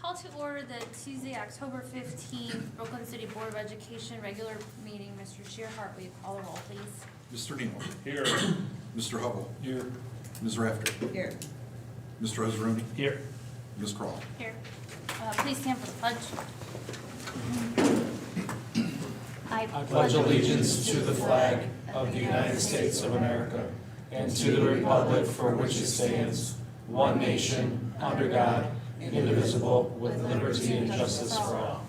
Call to order the Tuesday, October 15th, Brooklyn City Board of Education regular meeting. Mr. Shearhart, will you call the roll, please? Mr. Neale. Here. Mr. Hubbell. Here. Ms. Rafter. Here. Mr. Hasrouni. Here. Ms. Krall. Here. Please stand for the pledge. I pledge allegiance to the flag of the United States of America and to the republic for which it stands, one nation, under God, indivisible, with liberty and justice for all.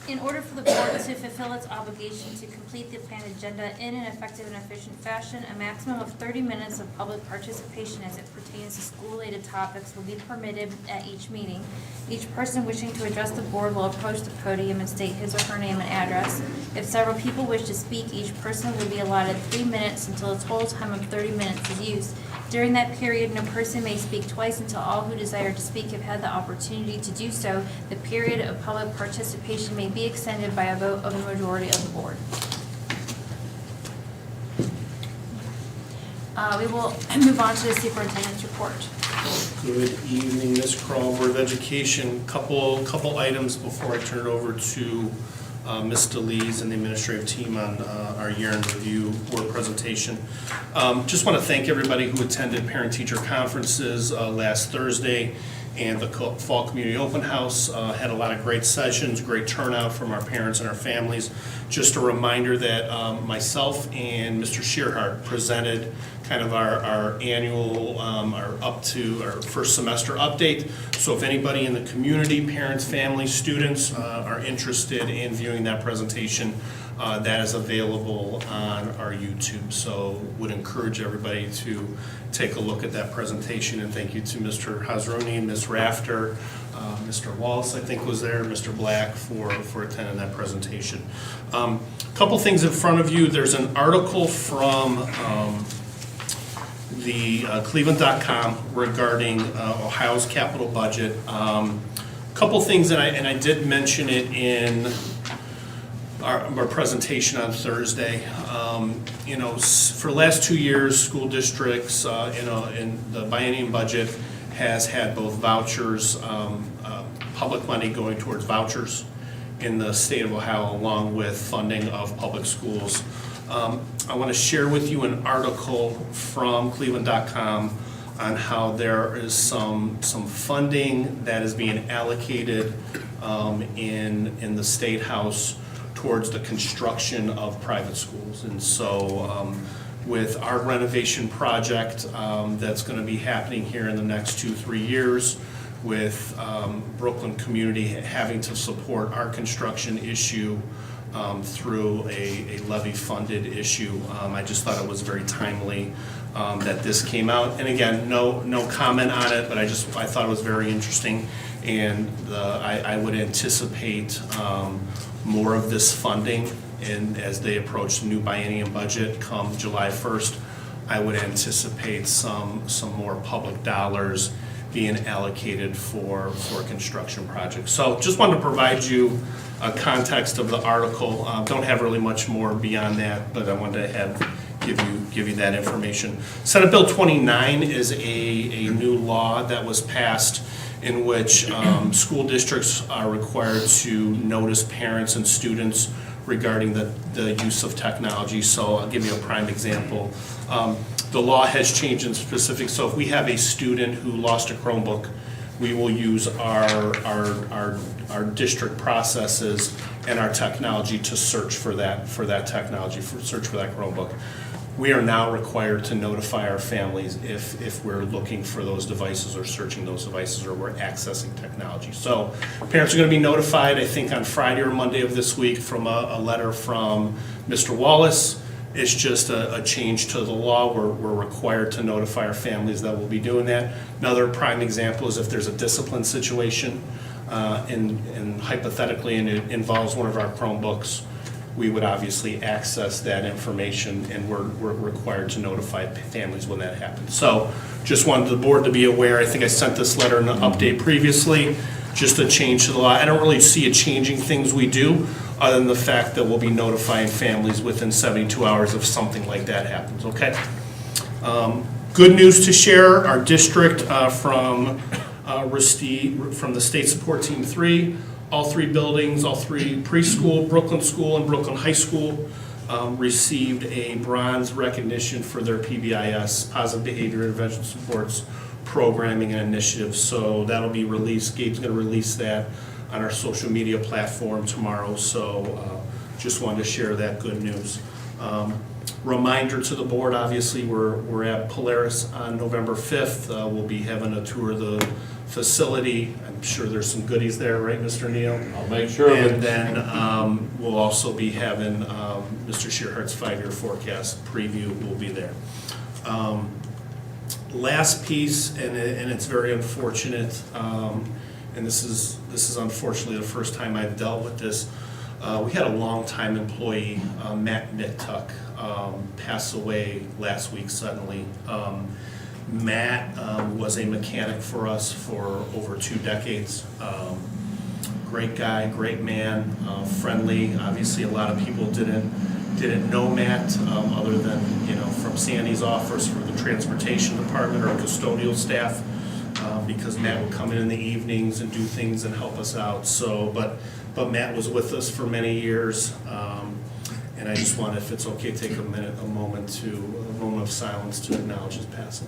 In order for the board to fulfill its obligation to complete the planned agenda in an effective and efficient fashion, a maximum of 30 minutes of public participation as it pertains to school-related topics will be permitted at each meeting. Each person wishing to address the board will approach the podium and state his or her name and address. If several people wish to speak, each person will be allotted 3 minutes until a total time of 30 minutes is used. During that period, no person may speak twice until all who desire to speak have had the opportunity to do so. The period of public participation may be extended by a vote of the majority of the board. We will move on to the superintendent's report. Good evening, Ms. Krall, Board of Education. Couple items before I turn it over to Ms. DeLees and the administrative team on our year-end review board presentation. Just want to thank everybody who attended parent-teacher conferences last Thursday and the Fall Community Open House. Had a lot of great sessions, great turnout from our parents and our families. Just a reminder that myself and Mr. Shearhart presented kind of our annual, our first semester update. So if anybody in the community, parents, families, students are interested in viewing that presentation, that is available on our YouTube. So would encourage everybody to take a look at that presentation, and thank you to Mr. Hasrouni and Ms. Rafter, Mr. Wallace, I think was there, Mr. Black for attending that presentation. Couple things in front of you. There's an article from the Cleveland.com regarding Ohio's capital budget. Couple things, and I did mention it in our presentation on Thursday. You know, for the last 2 years, school districts, in the biennium budget has had both vouchers, public money going towards vouchers in the state of Ohio, along with funding of public schools. I want to share with you an article from Cleveland.com on how there is some funding that is being allocated in the State House towards the construction of private schools. And so with our renovation project that's going to be happening here in the next 2-3 years, with Brooklyn community having to support our construction issue through a levy-funded issue. I just thought it was very timely that this came out. And again, no comment on it, but I thought it was very interesting, and I would anticipate more of this funding. And as they approach the new biennium budget come July 1st, I would anticipate some more public dollars being allocated for construction projects. So just wanted to provide you a context of the article. Don't have really much more beyond that, but I wanted to give you that information. Senate Bill 29 is a new law that was passed in which school districts are required to notice parents and students regarding the use of technology. So I'll give you a prime example. The law has changed in specific, so if we have a student who lost a Chromebook, we will use our district processes and our technology to search for that technology, search for that Chromebook. We are now required to notify our families if we're looking for those devices or searching those devices or we're accessing technology. So parents are going to be notified, I think, on Friday or Monday of this week from a letter from Mr. Wallace. It's just a change to the law. We're required to notify our families that we'll be doing that. Another prime example is if there's a discipline situation and hypothetically and it involves one of our Chromebooks, we would obviously access that information, and we're required to notify families when that happens. So just wanted the board to be aware. I think I sent this letter in an update previously, just a change to the law. I don't really see it changing things we do, other than the fact that we'll be notifying families within 72 hours if something like that happens, okay? Good news to share, our district from the State Support Team 3, all three buildings, all three preschool, Brooklyn School and Brooklyn High School, received a bronze recognition for their PBIS, Positive Behavior Intervention Supports Programming and Initiatives. So that'll be released, Gabe's gonna release that on our social media platform tomorrow, so just wanted to share that good news. Reminder to the board, obviously, we're at Polaris on November 5th. We'll be having a tour of the facility. I'm sure there's some goodies there, right, Mr. Neale? I'll make sure of it. And then we'll also be having Mr. Shearhart's 5-year forecast preview will be there. Last piece, and it's very unfortunate, and this is unfortunately the first time I've dealt with this. We had a longtime employee, Matt Mittuck, pass away last week suddenly. Matt was a mechanic for us for over 2 decades. Great guy, great man, friendly. Obviously, a lot of people didn't know Matt other than, from Sandy's office, from the transportation department or custodial staff, because Matt would come in the evenings and do things and help us out. So, but Matt was with us for many years, and I just want, if it's okay, take a moment of silence to acknowledge his passing.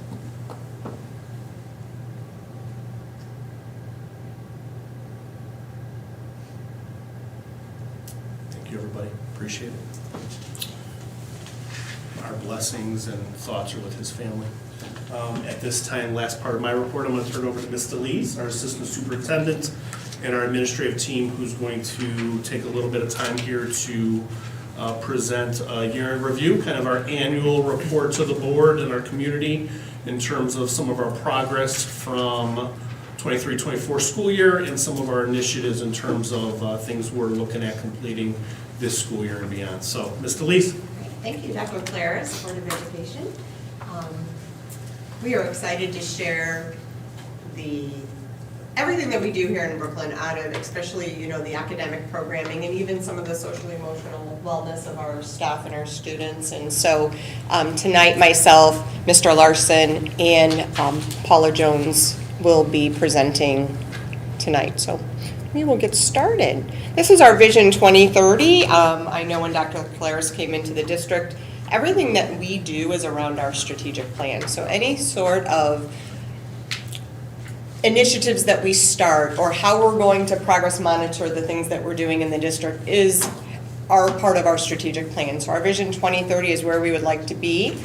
Thank you, everybody. Appreciate it. Our blessings and thoughts are with his family. At this time, last part of my report, I'm going to turn it over to Ms. DeLees, our Assistant Superintendent, and our administrative team, who's going to take a little bit of time here to present a year in review, kind of our annual report to the board and our community in terms of some of our progress from 23-24 school year and some of our initiatives in terms of things we're looking at completing this school year and beyond. So, Ms. DeLees. Thank you, Dr. Claris, Board of Education. We are excited to share everything that we do here in Brooklyn, out of especially, the academic programming and even some of the social emotional wellness of our staff and our students. And so tonight, myself, Mr. Larson, and Paula Jones will be presenting tonight. So we will get started. This is our Vision 2030. I know when Dr. Claris came into the district, everything that we do is around our strategic plan. So any sort of initiatives that we start or how we're going to progress monitor the things that we're doing in the district are part of our strategic plan. So our Vision 2030 is where we would like to be,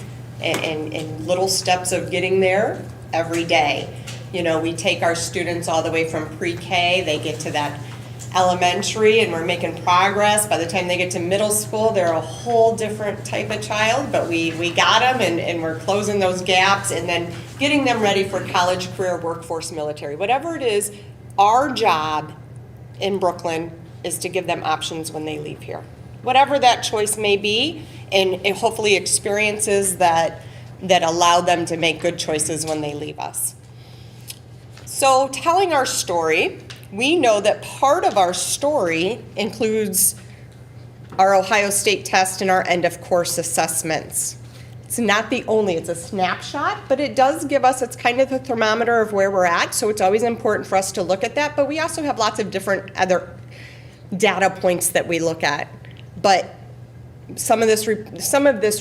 and little steps of getting there every day. We take our students all the way from pre-K, they get to that elementary, and we're making progress. By the time they get to middle school, they're a whole different type of child, but we got them, and we're closing those gaps, and then getting them ready for college, career, workforce, military. Whatever it is, our job in Brooklyn is to give them options when they leave here. Whatever that choice may be, and hopefully experiences that allow them to make good choices when they leave us. So telling our story, we know that part of our story includes our Ohio State test and our end of course assessments. It's not the only, it's a snapshot, but it does give us, it's kind of the thermometer of where we're at, so it's always important for us to look at that, but we also have lots of different other data points that we look at. But some of this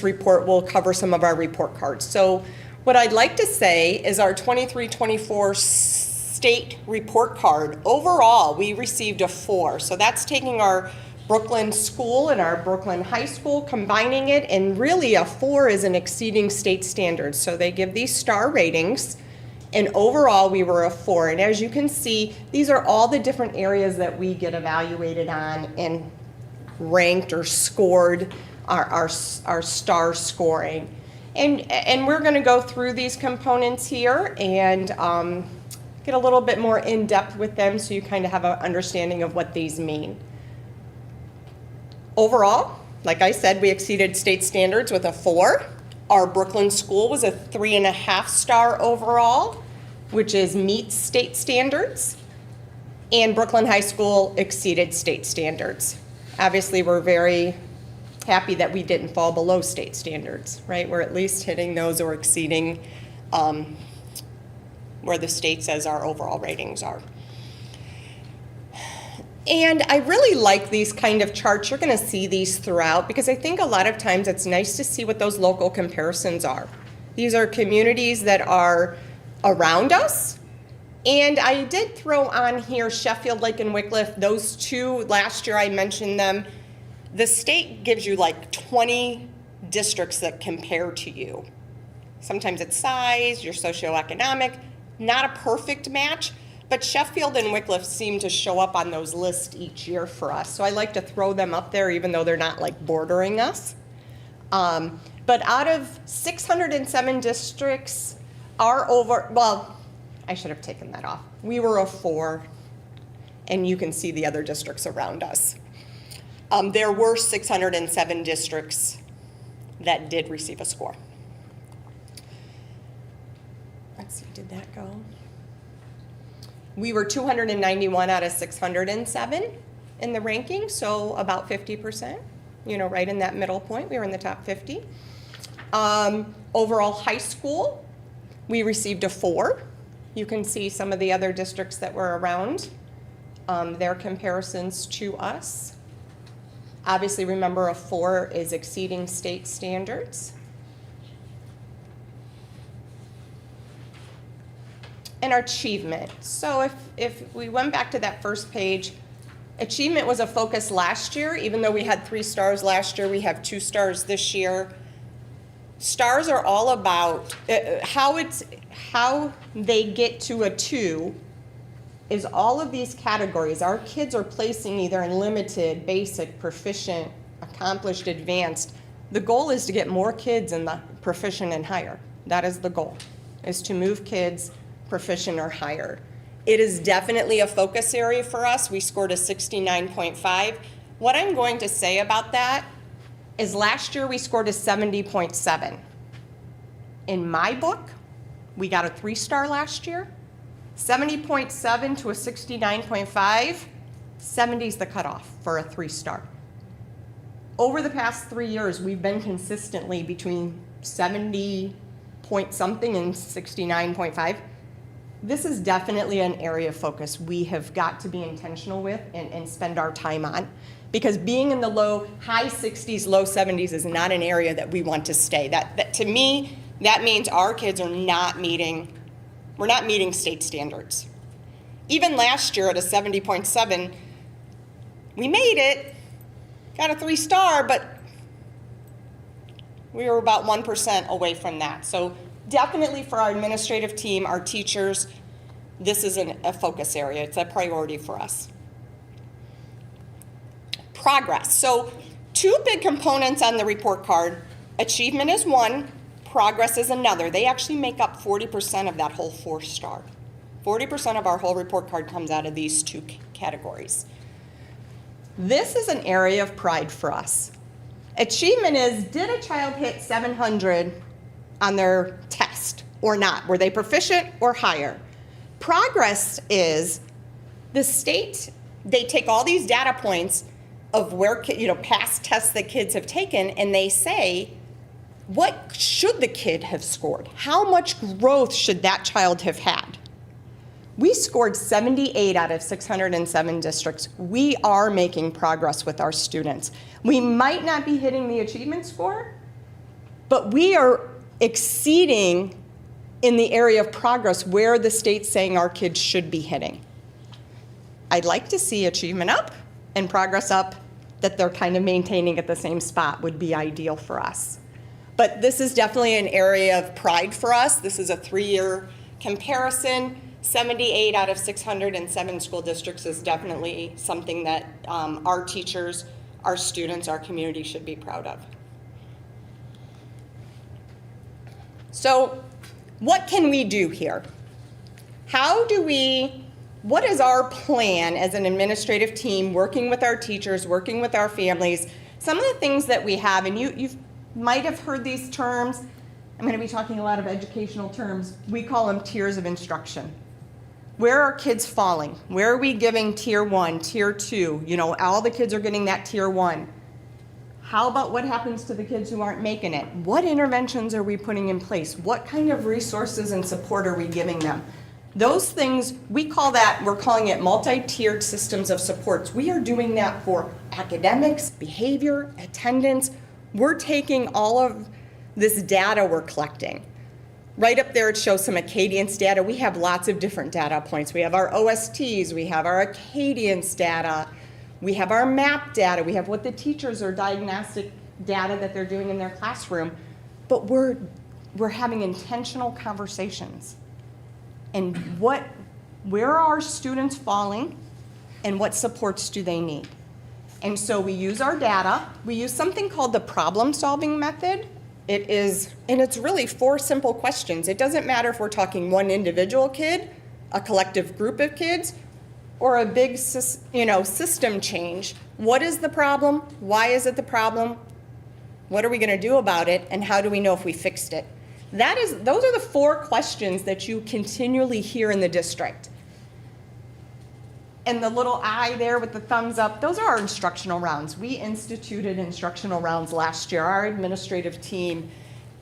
report will cover some of our report cards. So what I'd like to say is our 23-24 state report card, overall, we received a 4. So that's taking our Brooklyn School and our Brooklyn High School, combining it, and really a 4 is an exceeding state standards. So they give these star ratings, and overall we were a 4. And as you can see, these are all the different areas that we get evaluated on and ranked or scored our star scoring. And we're gonna go through these components here and get a little bit more in depth with them so you kind of have an understanding of what these mean. Overall, like I said, we exceeded state standards with a 4. Our Brooklyn School was a 3.5 star overall, which is meets state standards. And Brooklyn High School exceeded state standards. Obviously, we're very happy that we didn't fall below state standards, right? We're at least hitting those or exceeding where the state says our overall ratings are. And I really like these kind of charts. You're going to see these throughout because I think a lot of times it's nice to see what those local comparisons are. These are communities that are around us. And I did throw on here Sheffield, Lake, and Wickliffe. Those two, last year I mentioned them. The state gives you like 20 districts that compare to you. Sometimes it's size, your socioeconomic, not a perfect match, but Sheffield and Wickliffe seem to show up on those lists each year for us. So I like to throw them up there even though they're not like bordering us. But out of 607 districts, I should have taken that off. We were a 4, and you can see the other districts around us. There were 607 districts that did receive a score. Let's see, did that go? We were 291 out of 607 in the ranking, so about 50%, right in that middle point. We were in the top 50. Overall high school, we received a 4. You can see some of the other districts that were around, their comparisons to us. Obviously, remember a 4 is exceeding state standards. And our achievement. So if we went back to that first page, achievement was a focus last year. Even though we had 3 stars last year, we have 2 stars this year. Stars are all about how they get to a 2 is all of these categories. Our kids are placing either in limited, basic, proficient, accomplished, advanced. The goal is to get more kids in the proficient and higher. That is the goal, is to move kids proficient or higher. It is definitely a focus area for us. We scored a 69.5. What I'm going to say about that is last year we scored a 70.7. In my book, we got a 3-star last year. 70.7 to a 69.5, 70 is the cutoff for a 3-star. Over the past 3 years, we've been consistently between 70 point something and 69.5. This is definitely an area of focus we have got to be intentional with and spend our time on. Because being in the high 60s, low 70s is not an area that we want to stay. That to me, that means our kids are we're not meeting state standards. Even last year at a 70.7, we made it, got a 3-star, but we were about 1% away from that. So definitely for our administrative team, our teachers, this is a focus area. It's a priority for us. Progress. So 2 big components on the report card. Achievement is one, progress is another. They actually make up 40% of that whole 4-star. 40% of our whole report card comes out of these 2 categories. This is an area of pride for us. Achievement is, did a child hit 700 on their test or not? Were they proficient or higher? Progress is the state, they take all these data points of where, past tests that kids have taken, and they say, what should the kid have scored? How much growth should that child have had? We scored 78 out of 607 districts. We are making progress with our students. We might not be hitting the achievement score, but we are exceeding in the area of progress where the state's saying our kids should be hitting. I'd like to see achievement up and progress up, that they're kind of maintaining at the same spot would be ideal for us. But this is definitely an area of pride for us. This is a 3-year comparison. 78 out of 607 school districts is definitely something that our teachers, our students, our community should be proud of. So what can we do here? What is our plan as an administrative team, working with our teachers, working with our families? Some of the things that we have, and you might have heard these terms. I'm going to be talking a lot of educational terms. We call them tiers of instruction. Where are kids falling? Where are we giving tier 1, tier 2? All the kids are getting that tier 1. How about what happens to the kids who aren't making it? What interventions are we putting in place? What kind of resources and support are we giving them? Those things, we're calling it multi-tiered systems of supports. We are doing that for academics, behavior, attendance. We're taking all of this data we're collecting. Right up there, it shows some Acadience data. We have lots of different data points. We have our OSTs, we have our Acadience data, we have our MAP data, we have what the teachers are diagnostic data that they're doing in their classroom. But we're having intentional conversations. And where are our students falling and what supports do they need? And so we use our data. We use something called the problem-solving method. It's really 4 simple questions. It doesn't matter if we're talking one individual kid, a collective group of kids, or a big system change. What is the problem? Why is it the problem? What are we going to do about it? And how do we know if we fixed it? Those are the 4 questions that you continually hear in the district. And the little eye there with the thumbs up, those are our instructional rounds. We instituted instructional rounds last year. Our administrative team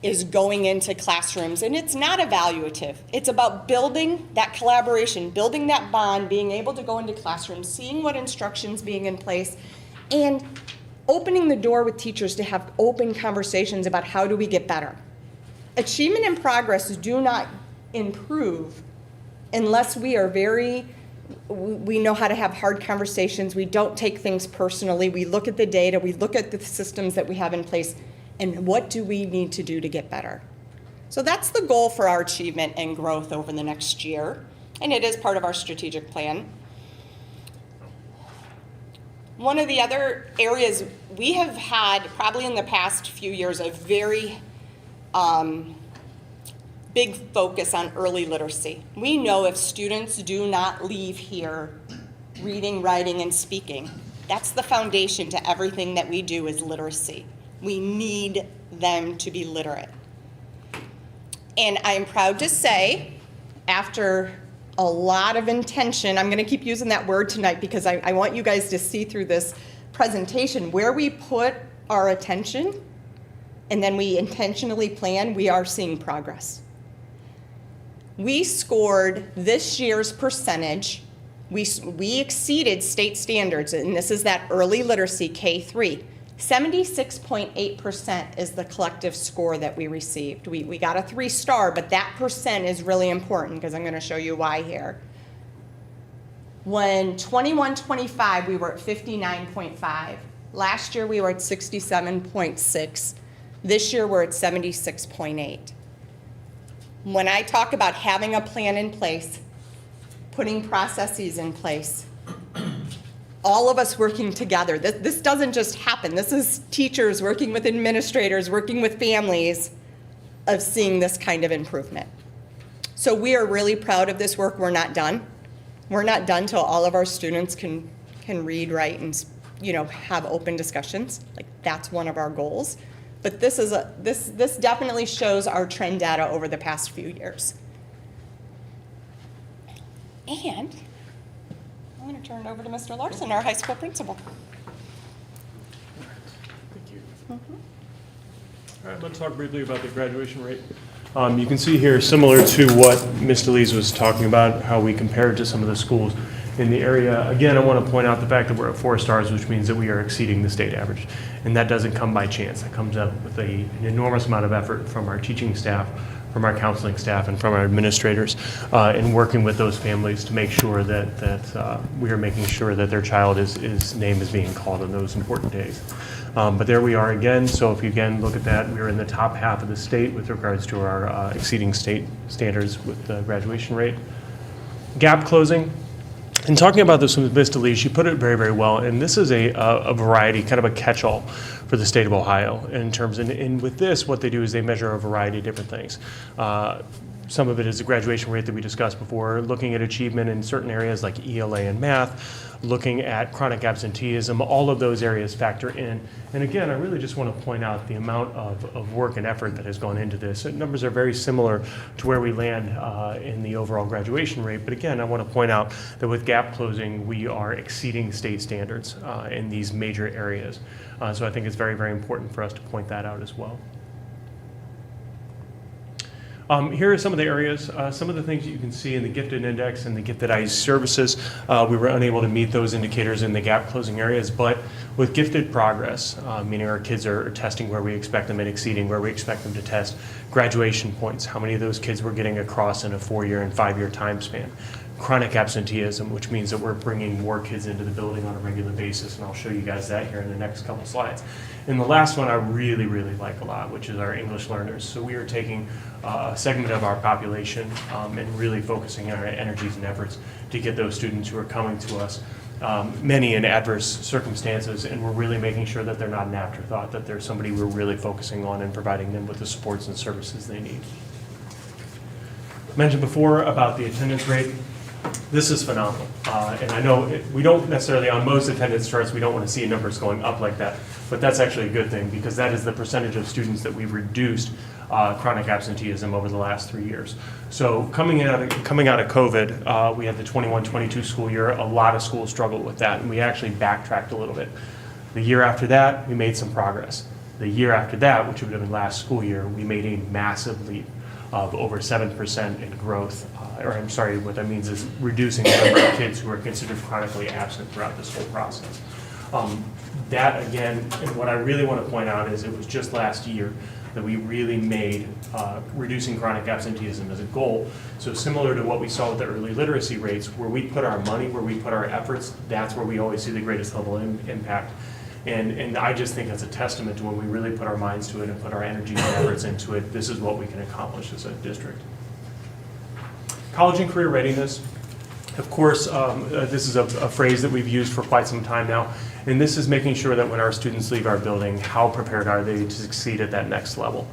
is going into classrooms, and it's not evaluative. It's about building that collaboration, building that bond, being able to go into classrooms, seeing what instruction's being in place, and opening the door with teachers to have open conversations about how do we get better. Achievement and progress do not improve unless we know how to have hard conversations. We don't take things personally. We look at the data. We look at the systems that we have in place. And what do we need to do to get better? So that's the goal for our achievement and growth over the next year. And it is part of our strategic plan. One of the other areas we have had probably in the past few years a very big focus on early literacy. We know if students do not leave here reading, writing, and speaking, that's the foundation to everything that we do is literacy. We need them to be literate. And I'm proud to say, after a lot of intention, I'm gonna keep using that word tonight because I want you guys to see through this presentation, where we put our attention and then we intentionally plan, we are seeing progress. We scored this year's percentage, we exceeded state standards, and this is that early literacy K3. 76.8% is the collective score that we received. We got a 3-star, but that percent is really important because I'm going to show you why here. When 21-25, we were at 59.5. Last year, we were at 67.6. This year, we're at 76.8. When I talk about having a plan in place, putting processes in place, all of us working together. This doesn't just happen. This is teachers working with administrators, working with families, of seeing this kind of improvement. So we are really proud of this work. We're not done. We're not done till all of our students can read, write, and have open discussions. Like, that's one of our goals. But this definitely shows our trend data over the past few years. And I'm going to turn it over to Mr. Larson, our high school principal. Thank you. All right, let's talk briefly about the graduation rate. You can see here, similar to what Ms. DeLees was talking about, how we compared to some of the schools in the area. Again, I want to point out the fact that we're at 4 stars, which means that we are exceeding the state average. And that doesn't come by chance. That comes up with an enormous amount of effort from our teaching staff, from our counseling staff, and from our administrators in working with those families to make sure that we are making sure that their his name is being called on those important days. But there we are again. So if you again look at that, we're in the top half of the state with regards to our exceeding state standards with the graduation rate. Gap closing. In talking about this with Ms. DeLees, she put it very, very well, and this is a variety, kind of a catch-all for the state of Ohio in terms, and with this, what they do is they measure a variety of different things. some of it is the graduation rate that we discussed before, looking at achievement in certain areas like ELA and math, looking at chronic absenteeism, all of those areas factor in. And again, I really just want to point out the amount of work and effort that has gone into this. And numbers are very similar to where we land in the overall graduation rate. But again, I want to point out that with gap closing, we are exceeding state standards in these major areas. So I think it's very, very important for us to point that out as well. Here are some of the areas, some of the things that you can see in the gifted index and the gifted IE services. We were unable to meet those indicators in the gap closing areas, but with gifted progress, meaning our kids are testing where we expect them and exceeding where we expect them to test, graduation points, how many of those kids we're getting across in a 4-year and 5-year time span. Chronic absenteeism, which means that we're bringing more kids into the building on a regular basis, and I'll show you guys that here in the next couple slides. And the last one I really, really like a lot, which is our English learners. So we are taking a segment of our population and really focusing our energies and efforts to get those students who are coming to us, many in adverse circumstances, and we're really making sure that they're not an afterthought, that they're somebody we're really focusing on and providing them with the supports and services they need. I mentioned before about the attendance rate. This is phenomenal, and I know we don't necessarily, on most attendance charts, we don't want to see numbers going up like that, but that's actually a good thing because that is the percentage of students that we've reduced chronic absenteeism over the last 3 years. So coming out of COVID, we had the 21-22 school year. A lot of schools struggled with that, and we actually backtracked a little bit. The year after that, we made some progress. The year after that, which would have been last school year, we made a massive leap of over 7% in growth. What that means is reducing the number of kids who are considered chronically absent throughout this whole process. That again, and what I really want to point out is it was just last year that we really made reducing chronic absenteeism as a goal. So similar to what we saw with the early literacy rates, where we put our money, where we put our efforts, that's where we always see the greatest level of impact. And I just think that's a testament to when we really put our minds to it and put our energies and efforts into it, this is what we can accomplish as a district. College and career readiness. Of course, this is a phrase that we've used for quite some time now, and this is making sure that when our students leave our building, how prepared are they to succeed at that next level?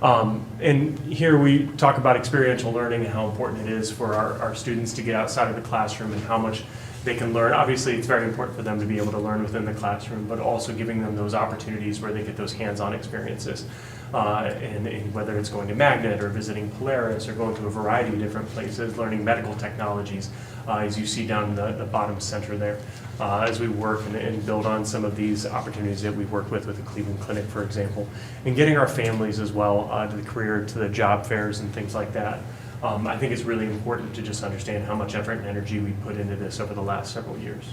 And here we talk about experiential learning and how important it is for our students to get outside of the classroom and how much they can learn. Obviously, it's very important for them to be able to learn within the classroom, but also giving them those opportunities where they get those hands-on experiences. And whether it's going to Magnet or visiting Polaris or going to a variety of different places, learning medical technologies, as you see down in the bottom center there, as we work and build on some of these opportunities that we've worked with the Cleveland Clinic, for example, and getting our families as well to the career, to the job fairs and things like that. I think it's really important to just understand how much effort and energy we put into this over the last several years.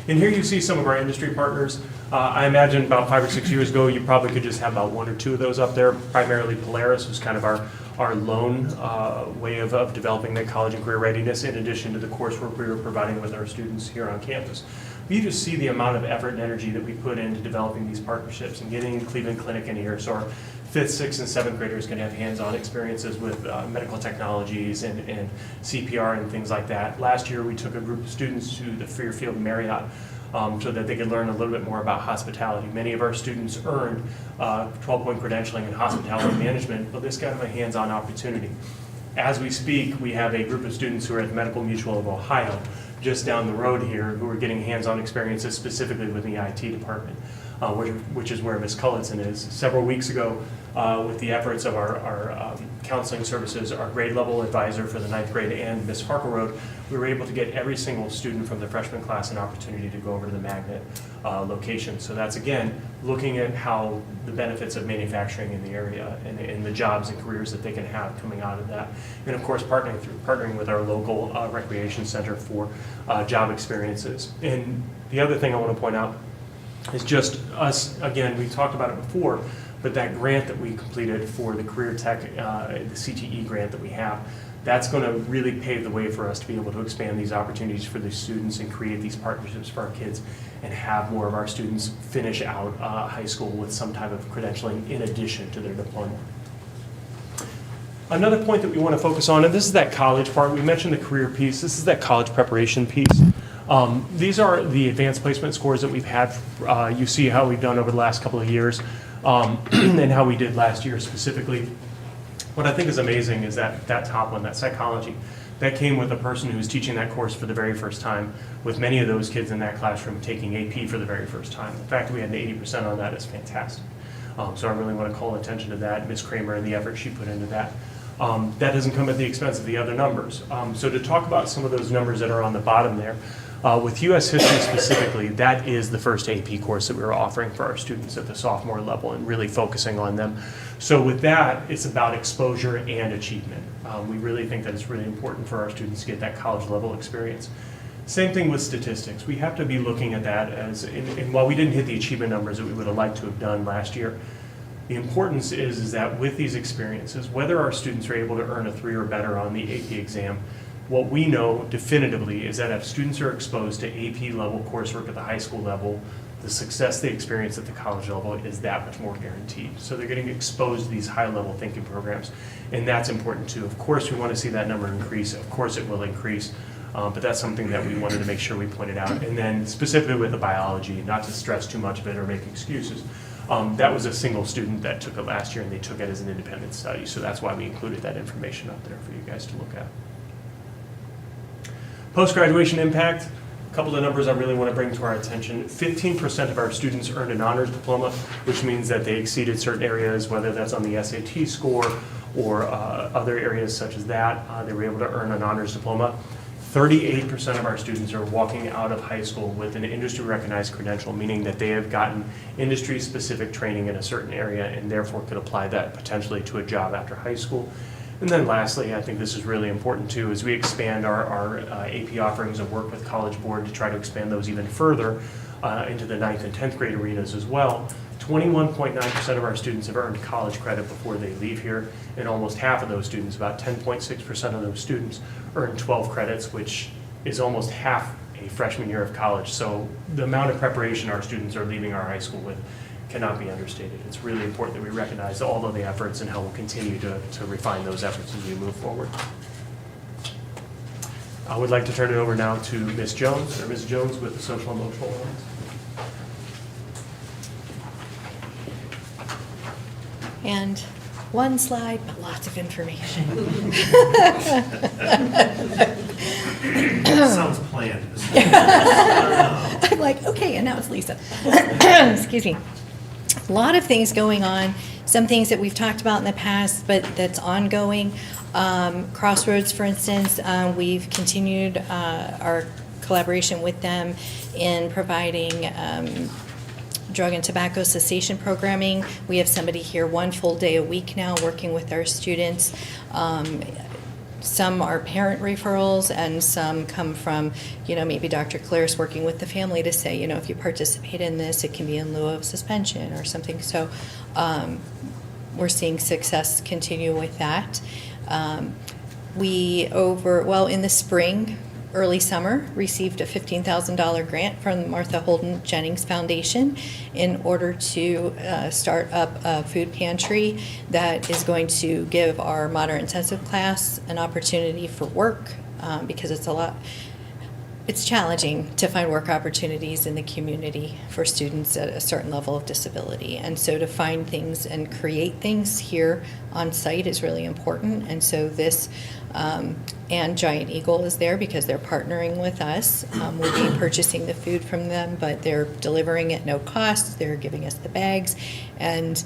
And here you see some of our industry partners. I imagine about 5 or 6 years ago, you probably could just have about 1 or 2 of those up there. Primarily Polaris was kind of our lone way of developing that college and career readiness, in addition to the coursework we were providing with our students here on campus. You just see the amount of effort and energy that we put into developing these partnerships and getting the Cleveland Clinic in here. So our 5th, 6th, and 7th graders can have hands-on experiences with medical technologies and CPR and things like that. Last year, we took a group of students to the Fairfield Marriott so that they could learn a little bit more about hospitality. Many of our students earned 12-point credentialing in hospitality management, but this got them a hands-on opportunity. As we speak, we have a group of students who are at the Medical Mutual of Ohio, just down the road here, who are getting hands-on experiences specifically with the IT department, which is where Ms. Culleton is. Several weeks ago, with the efforts of our counseling services, our grade level advisor for the 9th grade and Ms. Harkleroad, we were able to get every single student from the freshman class an opportunity to go over to the Magnet location. So that's, again, looking at how the benefits of manufacturing in the area and the jobs and careers that they can have coming out of that. And of course, partnering with our local recreation center for job experiences. And the other thing I want to point out is just us, again, we talked about it before, but that grant that we completed for the Career Tech, the CTE grant that we have, that's going to really pave the way for us to be able to expand these opportunities for the students and create these partnerships for our kids and have more of our students finish out high school with some type of credentialing in addition to their diploma. Another point that we want to focus on, and this is that college part, we mentioned the career piece, this is that college preparation piece. These are the advanced placement scores that we've had. You see how we've done over the last couple of years and how we did last year specifically. What I think is amazing is that top one, that psychology, that came with a person who's teaching that course for the very first time, with many of those kids in that classroom taking AP for the very first time. The fact that we had an 80% on that is fantastic. So I really want to call attention to that, Ms. Kramer and the effort she put into that. That doesn't come at the expense of the other numbers. So to talk about some of those numbers that are on the bottom there, with U.S. history specifically, that is the first AP course that we were offering for our students at the sophomore level and really focusing on them. So with that, it's about exposure and achievement. We really think that it's really important for our students to get that college level experience. Same thing with statistics. We have to be looking at that as, and while we didn't hit the achievement numbers that we would have liked to have done last year, the importance is that with these experiences, whether our students are able to earn a 3 or better on the AP exam, what we know definitively is that if students are exposed to AP level coursework at the high school level, the success they experience at the college level is that much more guaranteed. So they're getting exposed to these high level thinking programs, and that's important too. Of course, we want to see that number increase. Of course, it will increase. But that's something that we wanted to make sure we pointed out. And then specifically with the biology, not to stress too much of it or make excuses, that was a single student that took it last year, and they took it as an independent study. So that's why we included that information up there for you guys to look at. Post-graduation impact, a couple of numbers I really want to bring to our attention. 15% of our students earned an honors diploma, which means that they exceeded certain areas, whether that's on the SAT score or other areas such as that. They were able to earn an honors diploma. 38% of our students are walking out of high school with an industry-recognized credential, meaning that they have gotten industry-specific training in a certain area and therefore could apply that potentially to a job after high school. And then lastly, I think this is really important too, as we expand our AP offerings and work with College Board to try to expand those even further into the 9th and 10th grade arenas as well. 21.9% of our students have earned college credit before they leave here, and almost half of those students, about 10.6% of those students, earn 12 credits, which is almost half a freshman year of college. So the amount of preparation our students are leaving our high school with cannot be understated. It's really important that we recognize all of the efforts and how we'll continue to refine those efforts as we move forward. I would like to turn it over now to Ms. Jones, or Ms. Jones with the Social Emotional Alliance. And one slide, but lots of information. Sounds planned. I'm like, okay, and now it's Lisa. Excuse me. A lot of things going on, some things that we've talked about in the past, but that's ongoing. Crossroads, for instance, we've continued our collaboration with them in providing drug and tobacco cessation programming. We have somebody here 1 full day a week now working with our students. Some are parent referrals, and some come from, maybe Dr. Claire's working with the family to say, if you participate in this, it can be in lieu of suspension or something. So we're seeing success continue with that. In the spring, early summer, received a $15,000 grant from the Martha Holden Jennings Foundation in order to start up a food pantry that is going to give our modern intensive class an opportunity for work, because it's challenging to find work opportunities in the community for students at a certain level of disability. And so to find things and create things here on site is really important. And so this and Giant Eagle is there because they're partnering with us. We'll be purchasing the food from them, but they're delivering at no cost. They're giving us the bags and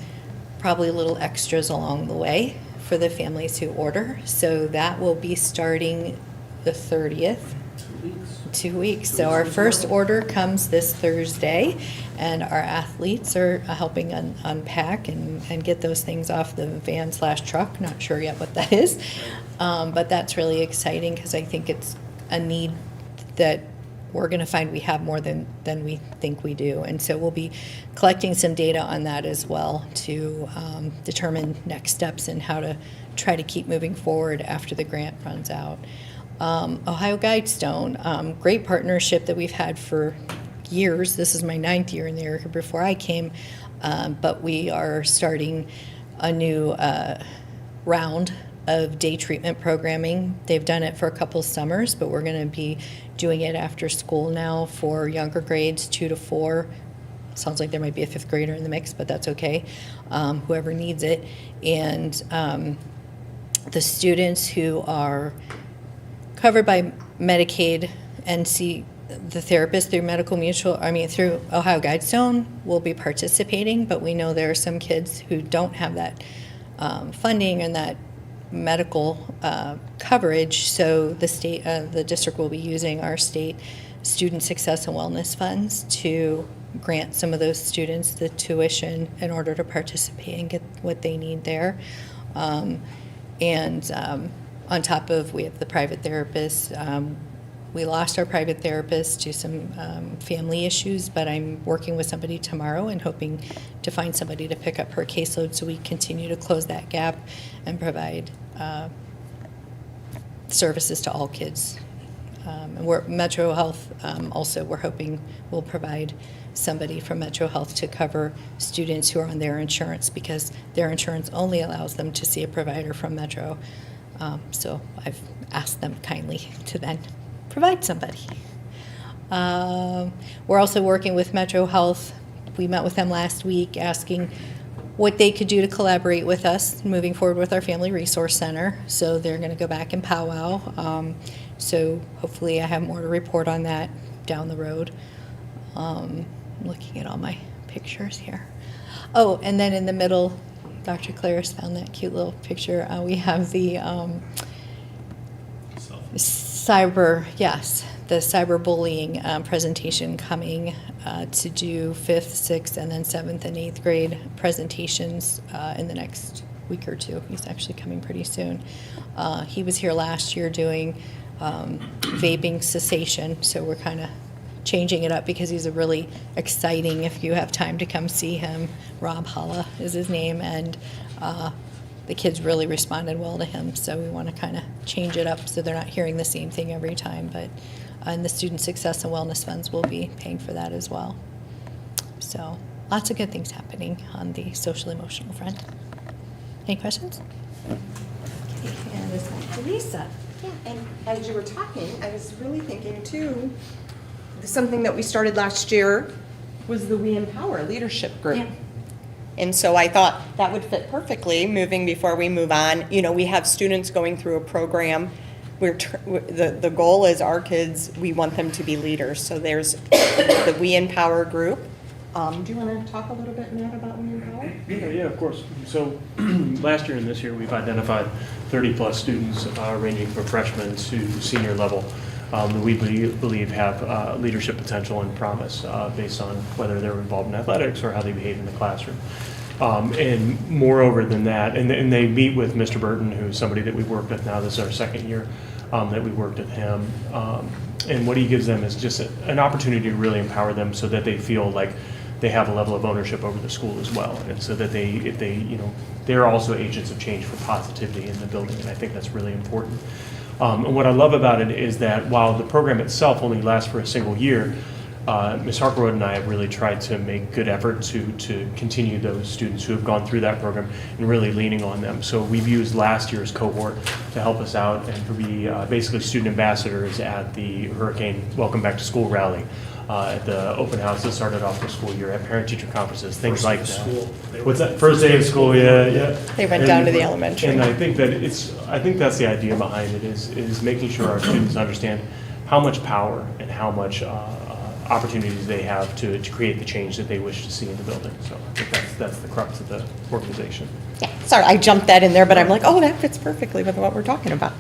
probably little extras along the way for the families who order. So that will be starting the 30th. 2 weeks. So our first order comes this Thursday, and our athletes are helping unpack and get those things off the van/truck. Not sure yet what that is, but that's really exciting because I think it's a need that we're going to find we have more than we think we do. And so we'll be collecting some data on that as well to determine next steps and how to try to keep moving forward after the grant runs out. Ohio Guidestone, great partnership that we've had for years. This is my 9th year in the area before I came, but we are starting a new round of day treatment programming. They've done it for a couple summers, but we're going to be doing it after school now for younger grades, 2 to 4. Sounds like there might be a 5th grader in the mix, but that's okay, whoever needs it. And the students who are covered by Medicaid and see the therapist through through Ohio Guidestone will be participating, but we know there are some kids who don't have that funding and that medical coverage, so the district will be using our state student success and wellness funds to grant some of those students the tuition in order to participate and get what they need there. On top of, we have the private therapist. We lost our private therapist to some family issues, but I'm working with somebody tomorrow and hoping to find somebody to pick up her caseload so we continue to close that gap and provide services to all kids. And Metro Health also, we're hoping will provide somebody from Metro Health to cover students who are on their insurance, because their insurance only allows them to see a provider from Metro. So I've asked them kindly to then provide somebody. We're also working with Metro Health. We met with them last week asking what they could do to collaborate with us moving forward with our Family Resource Center. So they're going to go back and powwow. So hopefully I have more to report on that down the road. Looking at all my pictures here. Oh, and then in the middle, Dr. Claris found that cute little picture. We have the the cyberbullying presentation coming to do 5th, 6th, and then 7th and 8th grade presentations in the next week or two. He's actually coming pretty soon. He was here last year doing vaping cessation, so we're kind of changing it up because he's a really exciting, if you have time to come see him, Rob Holla is his name, and the kids really responded well to him, so we want to kind of change it up so they're not hearing the same thing every time. But and the Student Success and Wellness Funds will be paying for that as well. So lots of good things happening on the social emotional front. Any questions? Okay, and it's back to Lisa. Yeah, and as you were talking, I was really thinking too, something that we started last year was the We Empower Leadership Group. Yeah. And so I thought that would fit perfectly, before we move on. You know, we have students going through a program where the goal is our kids, we want them to be leaders. So there's the We Empower group. Do you want to talk a little bit, Matt, about We Empower? Yeah, of course. So last year and this year, we've identified 30-plus students ranging from freshmen to senior level that we believe have leadership potential and promise based on whether they're involved in athletics or how they behave in the classroom. And moreover than that, and they meet with Mr. Burton, who's somebody that we've worked with now. This is our second year that we worked with him. And what he gives them is just an opportunity to really empower them so that they feel like they have a level of ownership over the school as well. And so that they're also agents of change for positivity in the building. And I think that's really important. And what I love about it is that while the program itself only lasts for a single year, Ms. Harkerwood and I have really tried to make good effort to continue those students who have gone through that program and really leaning on them. So we've used last year's cohort to help us out and to be basically student ambassadors at the Hurricane Welcome Back to School rally, at the open house that started off the school year, at parent-teacher conferences, things like that. What's that? First day of school, yeah. They went down to the elementary. And I think that's the idea behind it is making sure our students understand how much power and how much opportunities they have to create the change that they wish to see in the building. So I think that's the crux of the organization. Yeah, sorry, I jumped that in there, but I'm like, oh, that fits perfectly with what we're talking about.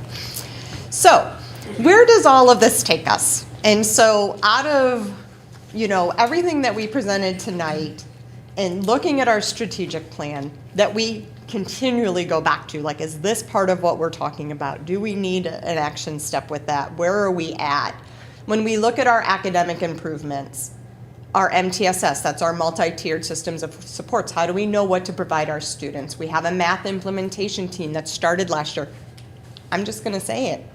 So, where does all of this take us? And so, out of, everything that we presented tonight and looking at our strategic plan that we continually go back to, like, is this part of what we're talking about? Do we need an action step with that? Where are we at? When we look at our academic improvements, our MTSS, that's our multi-tiered systems of supports, how do we know what to provide our students? We have a math implementation team that started last year. I'm just going to say it.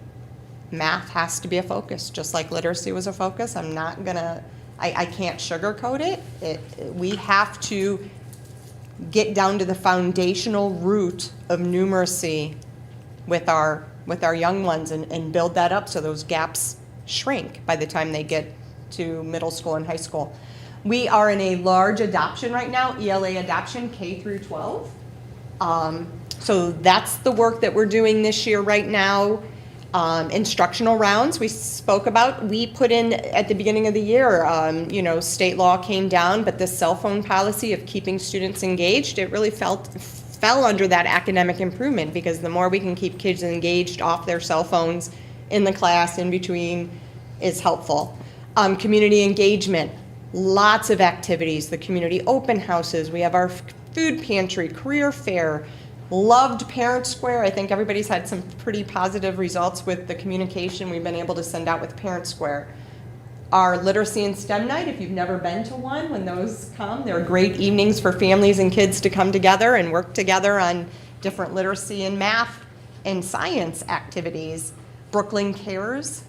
Math has to be a focus, just like literacy was a focus. I can't sugarcoat it. We have to get down to the foundational root of numeracy with our young ones and build that up so those gaps shrink by the time they get to middle school and high school. We are in a large adoption right now, ELA adoption, K through 12. So that's the work that we're doing this year right now. Instructional rounds we spoke about. We put in at the beginning of the year, state law came down, but this cell phone policy of keeping students engaged, it really fell under that academic improvement, because the more we can keep kids engaged off their cell phones in the class, in between, is helpful. Community engagement, lots of activities, the community open houses, we have our food pantry, career fair, loved Parent Square. I think everybody's had some pretty positive results with the communication we've been able to send out with Parent Square. Our Literacy and STEM Night, if you've never been to one, when those come, they're great evenings for families and kids to come together and work together on different literacy and math and science activities. Brooklyn Cares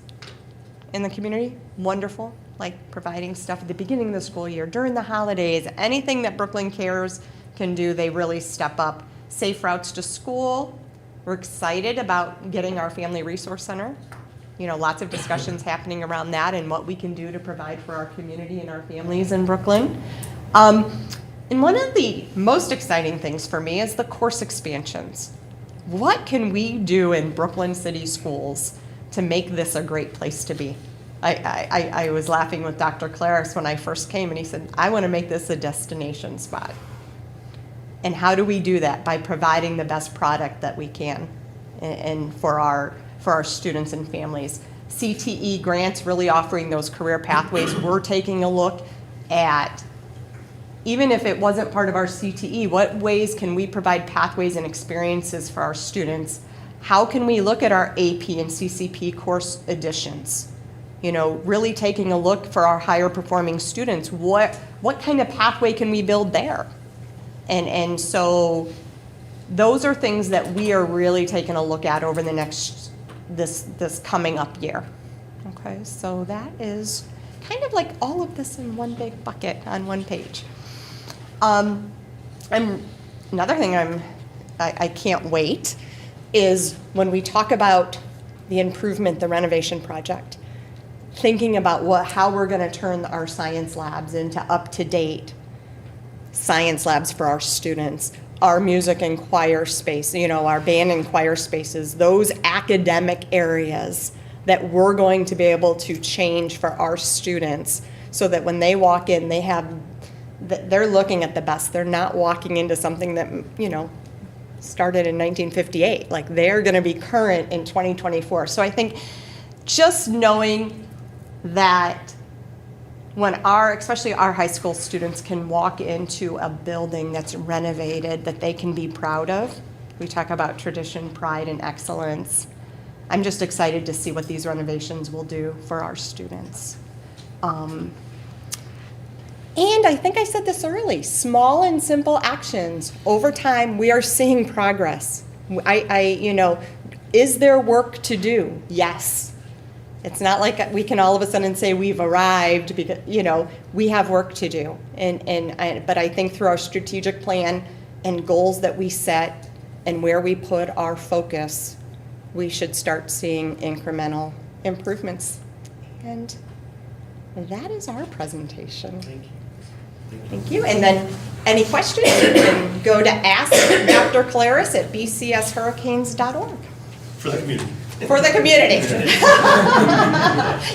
in the community, wonderful, like providing stuff at the beginning of the school year, during the holidays, anything that Brooklyn Cares can do, they really step up. Safe routes to school. We're excited about getting our Family Resource Center. Lots of discussions happening around that and what we can do to provide for our community and our families in Brooklyn. And one of the most exciting things for me is the course expansions. What can we do in Brooklyn City Schools to make this a great place to be? I was laughing with Dr. Claris when I first came, and he said, I want to make this a destination spot. And how do we do that? By providing the best product that we can and for our students and families. CTE grants, really offering those career pathways. We're taking a look at, even if it wasn't part of our CTE, what ways can we provide pathways and experiences for our students? How can we look at our AP and CCP course additions? Really taking a look for our higher performing students. What kind of pathway can we build there? And so those are things that we are really taking a look at over the this coming up year. Okay, so that is kind of like all of this in one big bucket on one page. And another thing I can't wait is when we talk about the improvement, the renovation project, thinking about how we're going to turn our science labs into up-to-date science labs for our students, our music and choir space, our band and choir spaces, those academic areas that we're going to be able to change for our students so that when they walk in, they're looking at the best. They're not walking into something that, started in 1958. Like, they're going to be current in 2024. So I think just knowing that when especially our high school students can walk into a building that's renovated that they can be proud of. We talk about tradition, pride, and excellence. I'm just excited to see what these renovations will do for our students. And I think I said this early, small and simple actions. Over time, we are seeing progress. Is there work to do? Yes. It's not like we can all of a sudden say we've arrived, because we have work to do. But I think through our strategic plan and goals that we set and where we put our focus, we should start seeing incremental improvements. And that is our presentation. Thank you. Thank you. And then any questions, you can go to Ask Dr. Claris at bcshurricanes.org. For the community. For the community.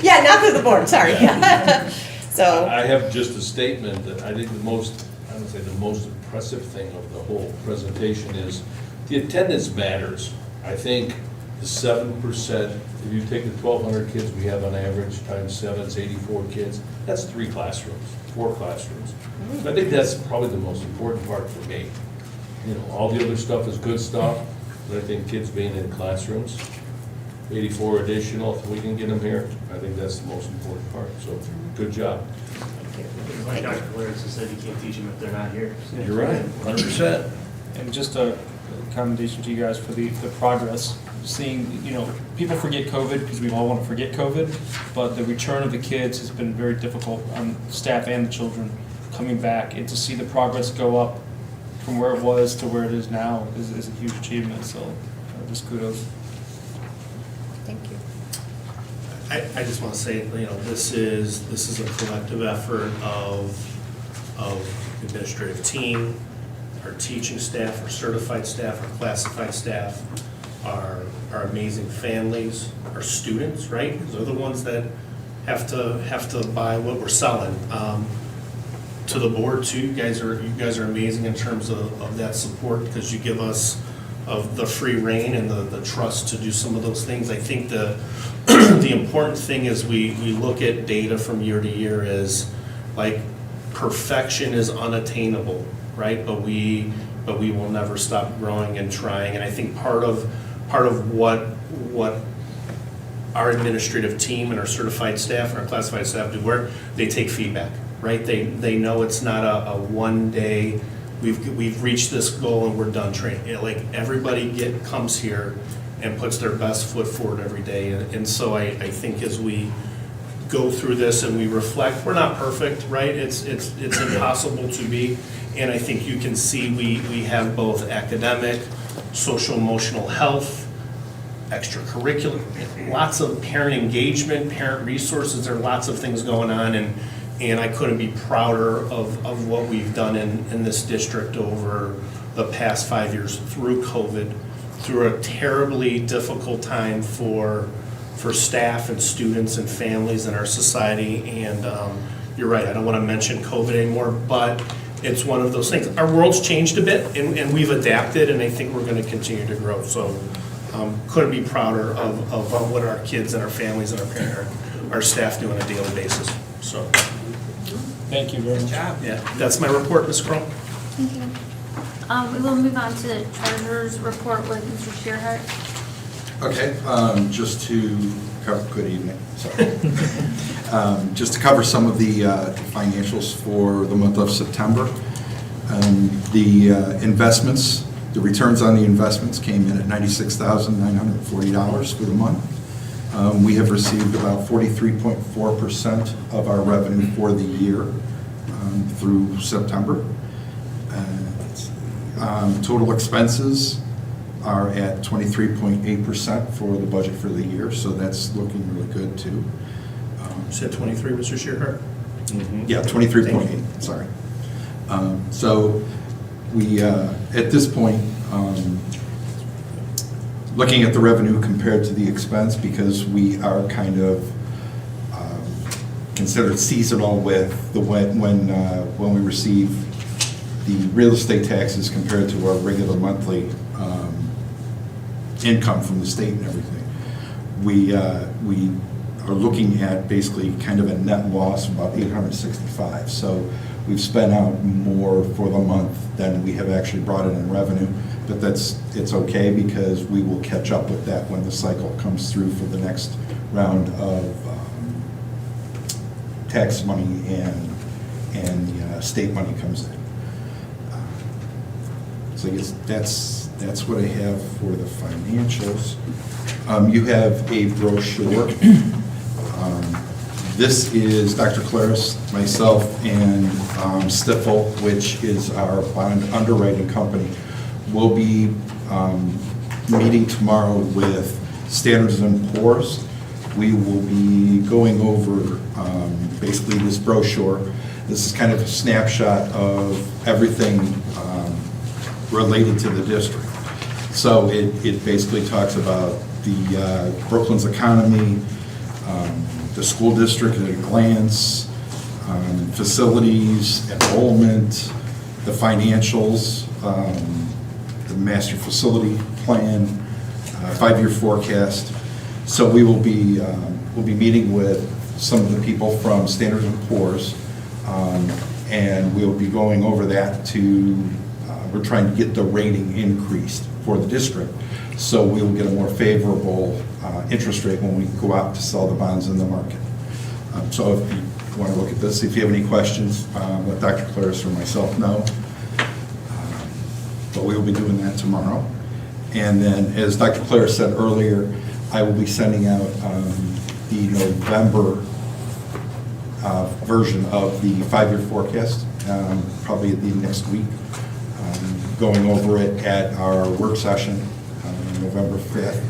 Yeah, not for the board, sorry. So I have just a statement that I think the most impressive thing of the whole presentation is the attendance matters. I think the 7%, if you take the 1,200 kids we have on average times 7, it's 84 kids, that's 4 classrooms. I think that's probably the most important part for me. All the other stuff is good stuff, but I think kids being in classrooms, 84 additional, if we can get them here, I think that's the most important part. So, good job. Like Dr. Claris said, you can't teach them if they're not here. You're right, 100%. And just a commendation to you guys for the progress. Seeing, people forget COVID because we all want to forget COVID, but the return of the kids has been very difficult on staff and the children coming back, and to see the progress go up from where it was to where it is now is a huge achievement. So just kudos. thank you. I just want to say, this is a collective effort of the administrative team our teaching staff, our certified staff, our classified staff, our amazing families, our students, right? Because they're the ones that have to buy what we're selling. To the board too, you guys are amazing in terms of that support, because you give us of the free reign and the trust to do some of those things. I think the important thing is we look at data from year to year is like perfection is unattainable, right? But we will never stop growing and trying. And I think part of what our administrative team and our certified staff and our classified staff do, where they take feedback, right? They know it's not a one day, we've reached this goal and we're done training. Like everybody comes here and puts their best foot forward every day. And so I think as we go through this and we reflect, we're not perfect, right? It's impossible to be. And I think you can see we have both academic, social emotional health, extracurricular, lots of parent engagement, parent resources. There are lots of things going on, and I couldn't be prouder of what we've done in this district over the past 5 years through COVID, through a terribly difficult time for staff and students and families in our society. And you're right, I don't want to mention COVID anymore, but it's one of those things. Our world's changed a bit, and we've adapted, and I think we're going to continue to grow. So couldn't be prouder of what our kids and our families and our staff do on a daily basis. So, Thank you very much. yeah, that's my report, Ms. Krall. Thank you. We will move on to the treasurer's report with Mr. Shearhart. Okay, just to cover, good evening, sorry. Just to cover some of the financials for the month of September. The investments, the returns on the investments came in at $96,940 for the month. We have received about 43.4% of our revenue for the year through September. Total expenses are at 23.8% for the budget for the year, so that's looking really good too. You said 23, Mr. Shearhart? Yeah, 23.8, sorry. So we, at this point, looking at the revenue compared to the expense, because we are kind of considered seasonal with the when we receive the real estate taxes compared to our regular monthly income from the state and everything. We are looking at basically kind of a net loss of about $865. So we've spent out more for the month than we have actually brought in revenue, but it's okay, because we will catch up with that when the cycle comes through for the next round of tax money and the state money comes in. So I guess that's what I have for the financials. You have a brochure. This is Dr. Claris, myself, and Stifel, which is our bond underwriting company. We'll be meeting tomorrow with Standards & Poor's. We will be going over basically this brochure. This is kind of a snapshot of everything related to the district. So it basically talks about the Brooklyn's economy, the school district at a glance, facilities, enrollment, the financials, the master facility plan, 5-year forecast. So we will be we'll be meeting with some of the people from Standard & Poor's, and we'll be going over that to. We're trying to get the rating increased for the district, so we will get a more favorable interest rate when we go out to sell the bonds in the market. So if you want to look at this, if you have any questions, let Dr. Claris or myself know. But we will be doing that tomorrow. And then, as Dr. Claris said earlier, I will be sending out the November version of the 5-year forecast, probably the next week. Going over it at our work session, November 5th,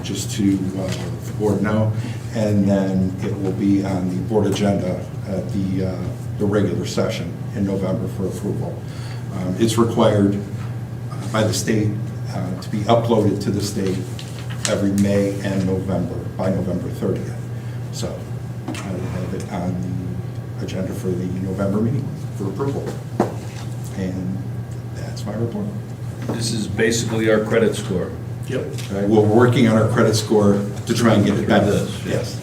just to let the board know. And then it will be on the board agenda at the regular session in November for approval. It's required by the state to be uploaded to the state every May and November, by November 30th. So I will have it on the agenda for the November meeting for approval. And that's my report. This is basically our credit score. Yep. We're working on our credit score to try and get it better. Yes.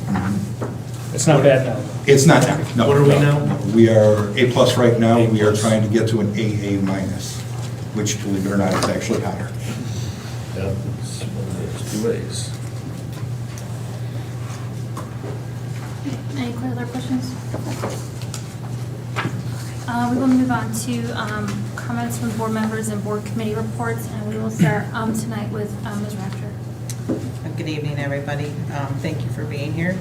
It's not bad now. It's not, no. What are we no, now? no. We are A+ right now. We are A+. trying to get to an AA-, which, believe it or not, is actually higher. Yeah, it's 2 ways. Any other questions? We will move on to comments from board members and board committee reports, and we will start tonight with Ms. Rafter. Good evening, everybody. Thank you for being here.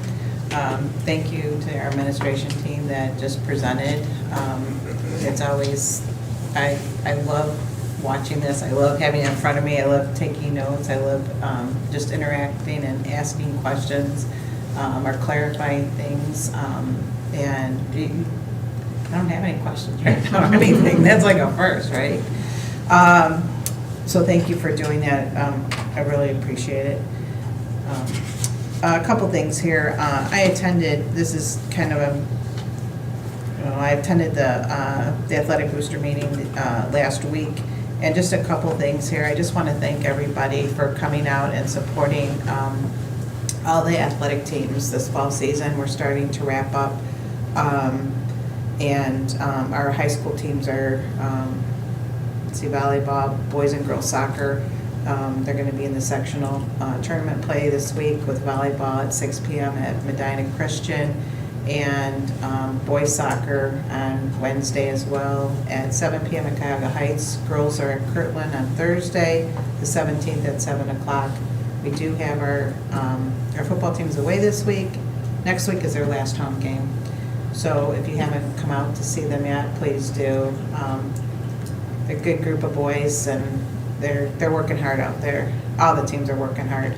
Thank you to our administration team that just presented. It's always, I love watching this. I love having it in front of me. I love taking notes. I love just interacting and asking questions or clarifying things. And I don't have any questions right now or anything. That's like a first, right? So thank you for doing that. I really appreciate it. A couple things here. I attended, this is kind of I attended the athletic booster meeting last week, and just a couple things here. I just want to thank everybody for coming out and supporting all the athletic teams this fall season. We're starting to wrap up, and our high school teams are, volleyball, boys and girls soccer. They're going to be in the sectional tournament play this week with volleyball at 6 p.m. at Medina Christian, and boys soccer on Wednesday as well at 7 p.m. at Cuyahoga Heights. Girls are in Kirtland on Thursday, the 17th at 7 o'clock. We do have our football team's away this week. Next week is their last home game. So if you haven't come out to see them yet, please do. They're a good group of boys, and they're working hard out there. All the teams are working hard.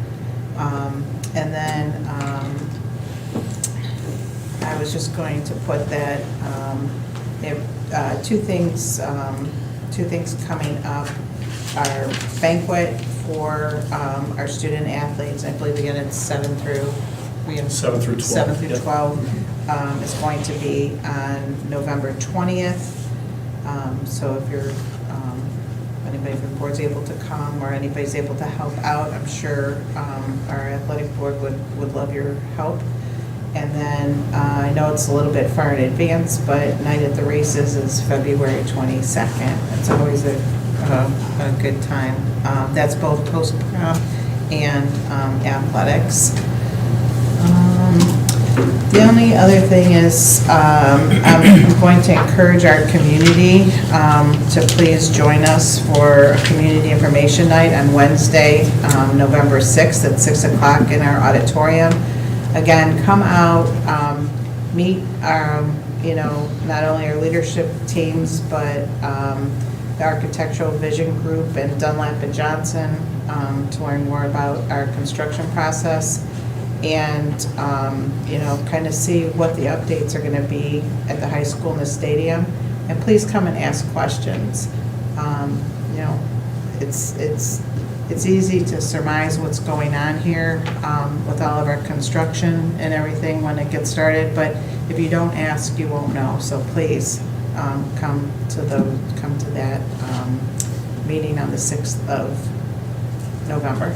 And then I was just going to put that they have two things coming up. Our banquet for our student athletes, I believe again it's 7 through 12. 7 through 12 is going to be on November 20th. So if you're anybody from the board's able to come or anybody's able to help out, I'm sure our athletic board would love your help. And then I know it's a little bit far in advance, but Night at the Races is February 22nd. It's always a good time. That's both post-prom and athletics. The only other thing is I'm going to encourage our community to please join us for a community information night on Wednesday, November 6th at 6 o'clock in our auditorium. Again, come out, meet our, not only our leadership teams, but the Architectural Vision Group and Dunlap and Johnson to learn more about our construction process. And, kind of see what the updates are going to be at the high school and the stadium. And please come and ask questions. It's easy to surmise what's going on here with all of our construction and everything when it gets started. But if you don't ask, you won't know. So please come to that meeting on the 6th of November.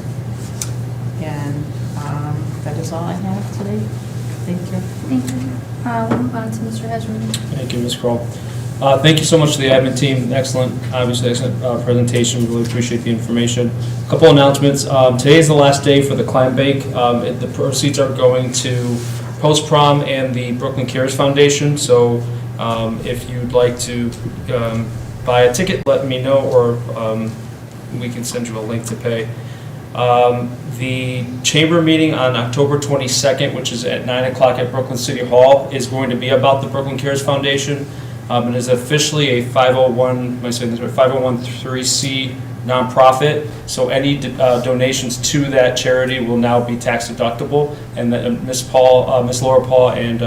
And that is all I have today. Thank you. Thank you. We'll move on to Mr. Hasrouni. Thank you, Ms. Krall. Thank you so much to the admin team. Excellent presentation. Really appreciate the information. A couple announcements. Today is the last day for the Clam Bake. The proceeds are going to Post-Prom and the Brooklyn Cares Foundation. So if you'd like to buy a ticket, let me know, or we can send you a link to pay. The chamber meeting on October 22nd, which is at 9 o'clock at Brooklyn City Hall, is going to be about the Brooklyn Cares Foundation. It is officially a 501(c) nonprofit, so any donations to that charity will now be tax deductible. And Ms. Laura Paul and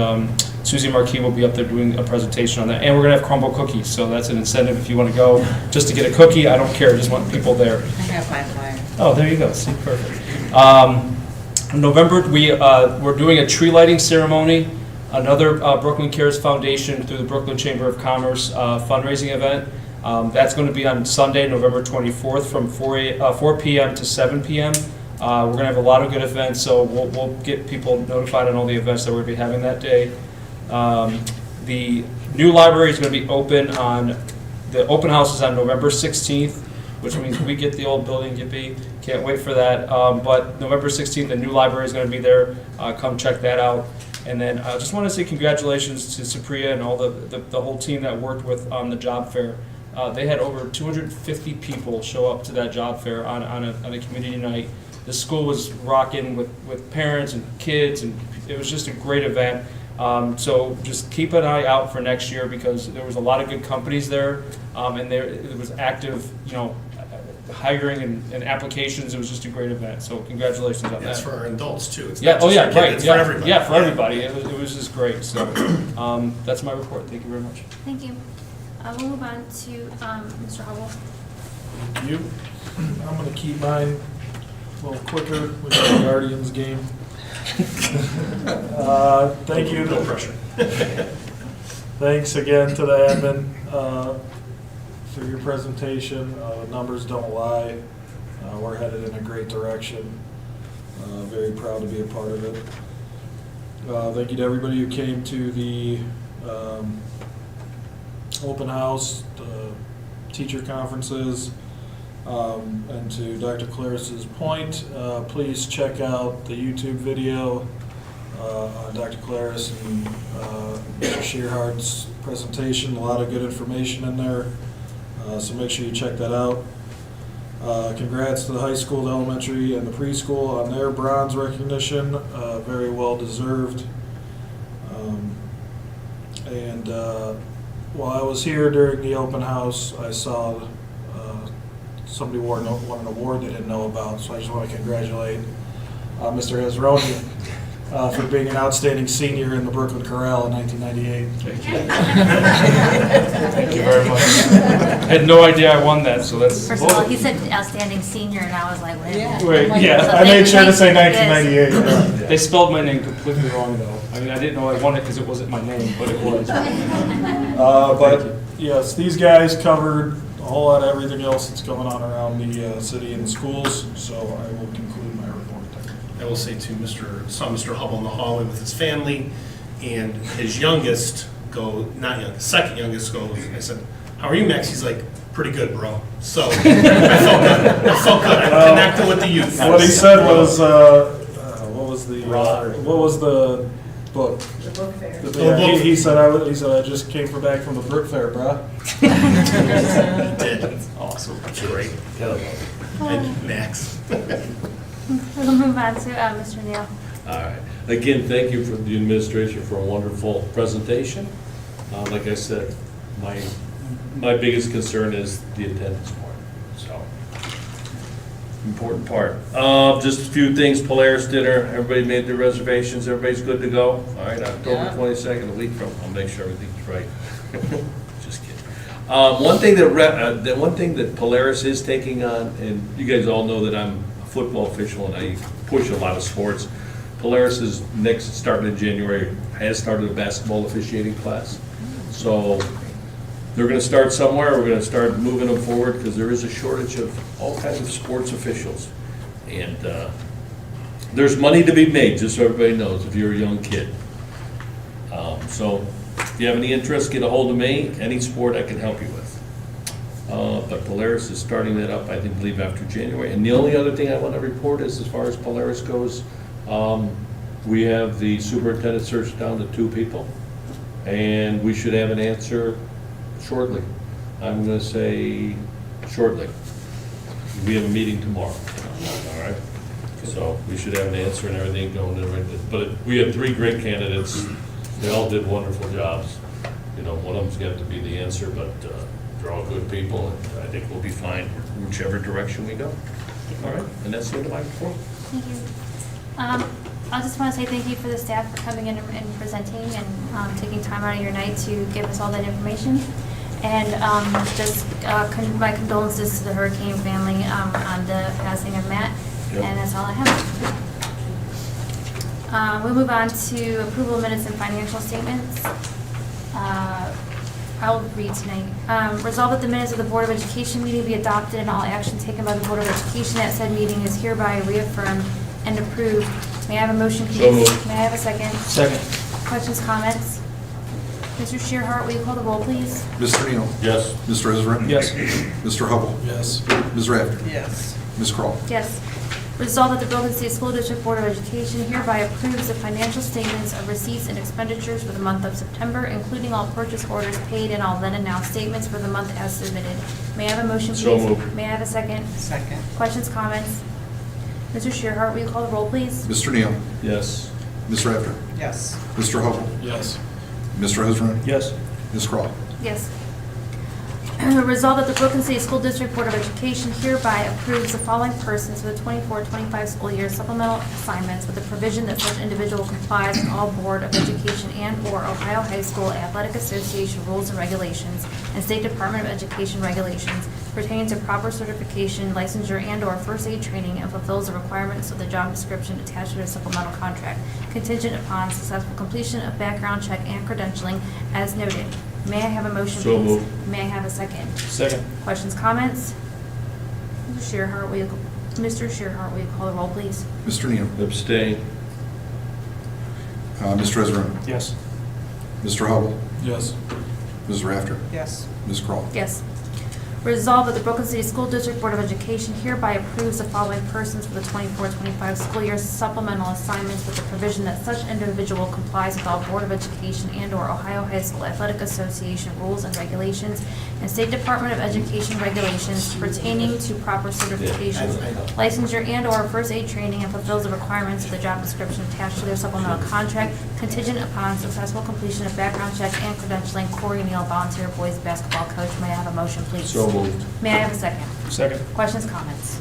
Susie Marquis will be up there doing a presentation on that. And we're going to have crumble cookies, so that's an incentive if you want to go just to get a cookie. I don't care, I just want people there. I have my flyer. Oh, there you go. See, perfect. In November, we're doing a tree lighting ceremony, another Brooklyn Cares Foundation through the Brooklyn Chamber of Commerce fundraising event. That's going to be on Sunday, November 24th from 4 p.m. to 7 p.m. We're going to have a lot of good events, so we'll get people notified on all the events that we're going to be having that day. The new library is going to be open the open house is on November 16th, which means we get the old building, yippee. Can't wait for that. But November 16th, the new library is going to be there. Come check that out. And then I just want to say congratulations to Supriya and all the whole team that worked with on the job fair. They had over 250 people show up to that job fair on a community night. The school was rocking with parents and kids, and it was just a great event. So just keep an eye out for next year because there was a lot of good companies there, and it was active, hiring and applications. It was just a great event. So congratulations on that. That's for our adults too. It's Yeah. not Oh just yeah. our kids, Right. it's Yeah. for everybody. Yeah. For everybody. It was just great. So that's my report. Thank you very much. Thank you. We'll move on to Mr. Hubbell. Thank you. I'm going to keep mine a little quicker with the Guardians game. Thank you. No pressure. Thanks again to the admin for your presentation. The numbers don't lie. We're headed in a great direction. Very proud to be a part of it. Thank you to everybody who came to the open house, the teacher conferences, and to Dr. Claris's point, please check out the YouTube video on Dr. Claris and Mr. Shearhart's presentation. A lot of good information in there, so make sure you check that out. Congrats to the high school, the elementary, and the preschool on their bronze recognition. Very well deserved. While I was here during the open house, I saw somebody won an award they didn't know about, so I just want to congratulate Mr. Hasrouni for being an outstanding senior in the Brooklyn Krall in 1998. Thank you. Thank you very much. I had no idea I won that, so that's. First of all, he said outstanding senior, and I was like, wait a minute. Wait, yeah, I made sure to say 1998. Yeah. They spelled my name completely wrong, though. I mean, I didn't know I won it because it wasn't my name, but it was. But yes, these guys covered a whole lot of everything else that's going on around the city and the schools, so I will conclude my report. I will say too, saw Mr. Hubbell in the hallway with his family, and his youngest second youngest goes, I said, "How are you, Max?" He's like, "Pretty good, bro." So I felt good. I connected with the youth. What he said was, what was the book? The book fair. He said, I just came back from the Brook Fair, bruh. He did. Awesome. That's great. And Max. We'll move on to Mr. Neale. All right. Again, thank you for the administration for a wonderful presentation. Like I said, my biggest concern is the attendance part. So, important part. Just a few things. Polaris dinner. Everybody made their reservations. Everybody's good to go. All right. October Yeah. 22nd, a week from. I'll make sure everything's right. Just kidding. One thing that Polaris is taking on, and you guys all know that I'm a football official and I push a lot of sports. Polaris is starting in January, has started a basketball officiating class. So they're going to start somewhere. We're going to start moving them forward because there is a shortage of all kinds of sports officials. And there's money to be made, just so everybody knows, if you're a young kid. So if you have any interest, get a hold of me. Any sport I can help you with. But Polaris is starting that up, I believe, after January. And the only other thing I want to report is, as far as Polaris goes, we have the superintendent search down to 2 people. And we should have an answer shortly. I'm going to say shortly. We have a meeting tomorrow. All right? So we should have an answer and everything going in. But we have 3 great candidates. They all did wonderful jobs. One of them's got to be the answer, but they're all good people, and I think we'll be fine whichever direction we go. All right, and that's the end of my report. Thank you. I just want to say thank you for the staff for coming in and presenting and taking time out of your night to give us all that information. And my condolences to the hurricane family on the passing of Matt. Yep. And that's all I have. We'll move on to approval of minutes and financial statements. I'll read tonight. Resolve that the minutes of the Board of Education meeting be adopted and all action taken by the Board of Education at said meeting is hereby reaffirmed and approved. May I have a motion, please? So moved. May I have a second? Second. Questions, comments? Mr. Shearhart, will you call the roll, please? Mr. Neale? Yes. Mr. Hasrouni? Yes. Mr. Hubbell? Yes. Ms. Rafter? Yes. Ms. Krall? Yes. Resolved that the Brooklyn City School District Board of Education hereby approves the financial statements of receipts and expenditures for the month of September, including all purchase orders paid and all then and now statements for the month as submitted. May I have a motion, please? So moved. May I have a second? Second. Questions, comments? Mr. Shearhart, will you call the roll, please? Mr. Neale? Yes. Ms. Rafter? Yes. Mr. Hubbell? Yes. Mr. Hasrouni? Yes. Ms. Krall? Yes. Resolved that the Brooklyn City School District Board of Education hereby approves the following persons for the 24-25 school year supplemental assignments with the provision that such individual complies with all Board of Education and/or Ohio High School Athletic Association rules and regulations and State Department of Education regulations pertaining to proper certification, licensure, and/or first aid training and fulfills the requirements of the job description attached to the supplemental contract, contingent upon successful completion of background check and credentialing as noted. May I have a motion, So please? moved. May I have a second? Second. Questions, comments? Mr. Shearhart, will you call the roll, please? Mr. Neale? Abstain. Mr. Hasrouni? Yes. Mr. Hubbell? Yes. Ms. Rafter? Yes. Ms. Krall? Yes. Resolved that the Brooklyn City School District Board of Education hereby approves the following persons for the 24-25 school year supplemental assignments with the provision that such individual complies with all Board of Education and/or Ohio High School Athletic Association rules and regulations and State Department of Education regulations pertaining to proper certification, licensure, and/or first aid training and fulfills the requirements of the job description attached to their supplemental contract, contingent upon successful completion of background check and credentialing. Corey Neale, volunteer boys basketball coach. May I have a motion, please? So moved. May I have a second? Second. Questions, comments?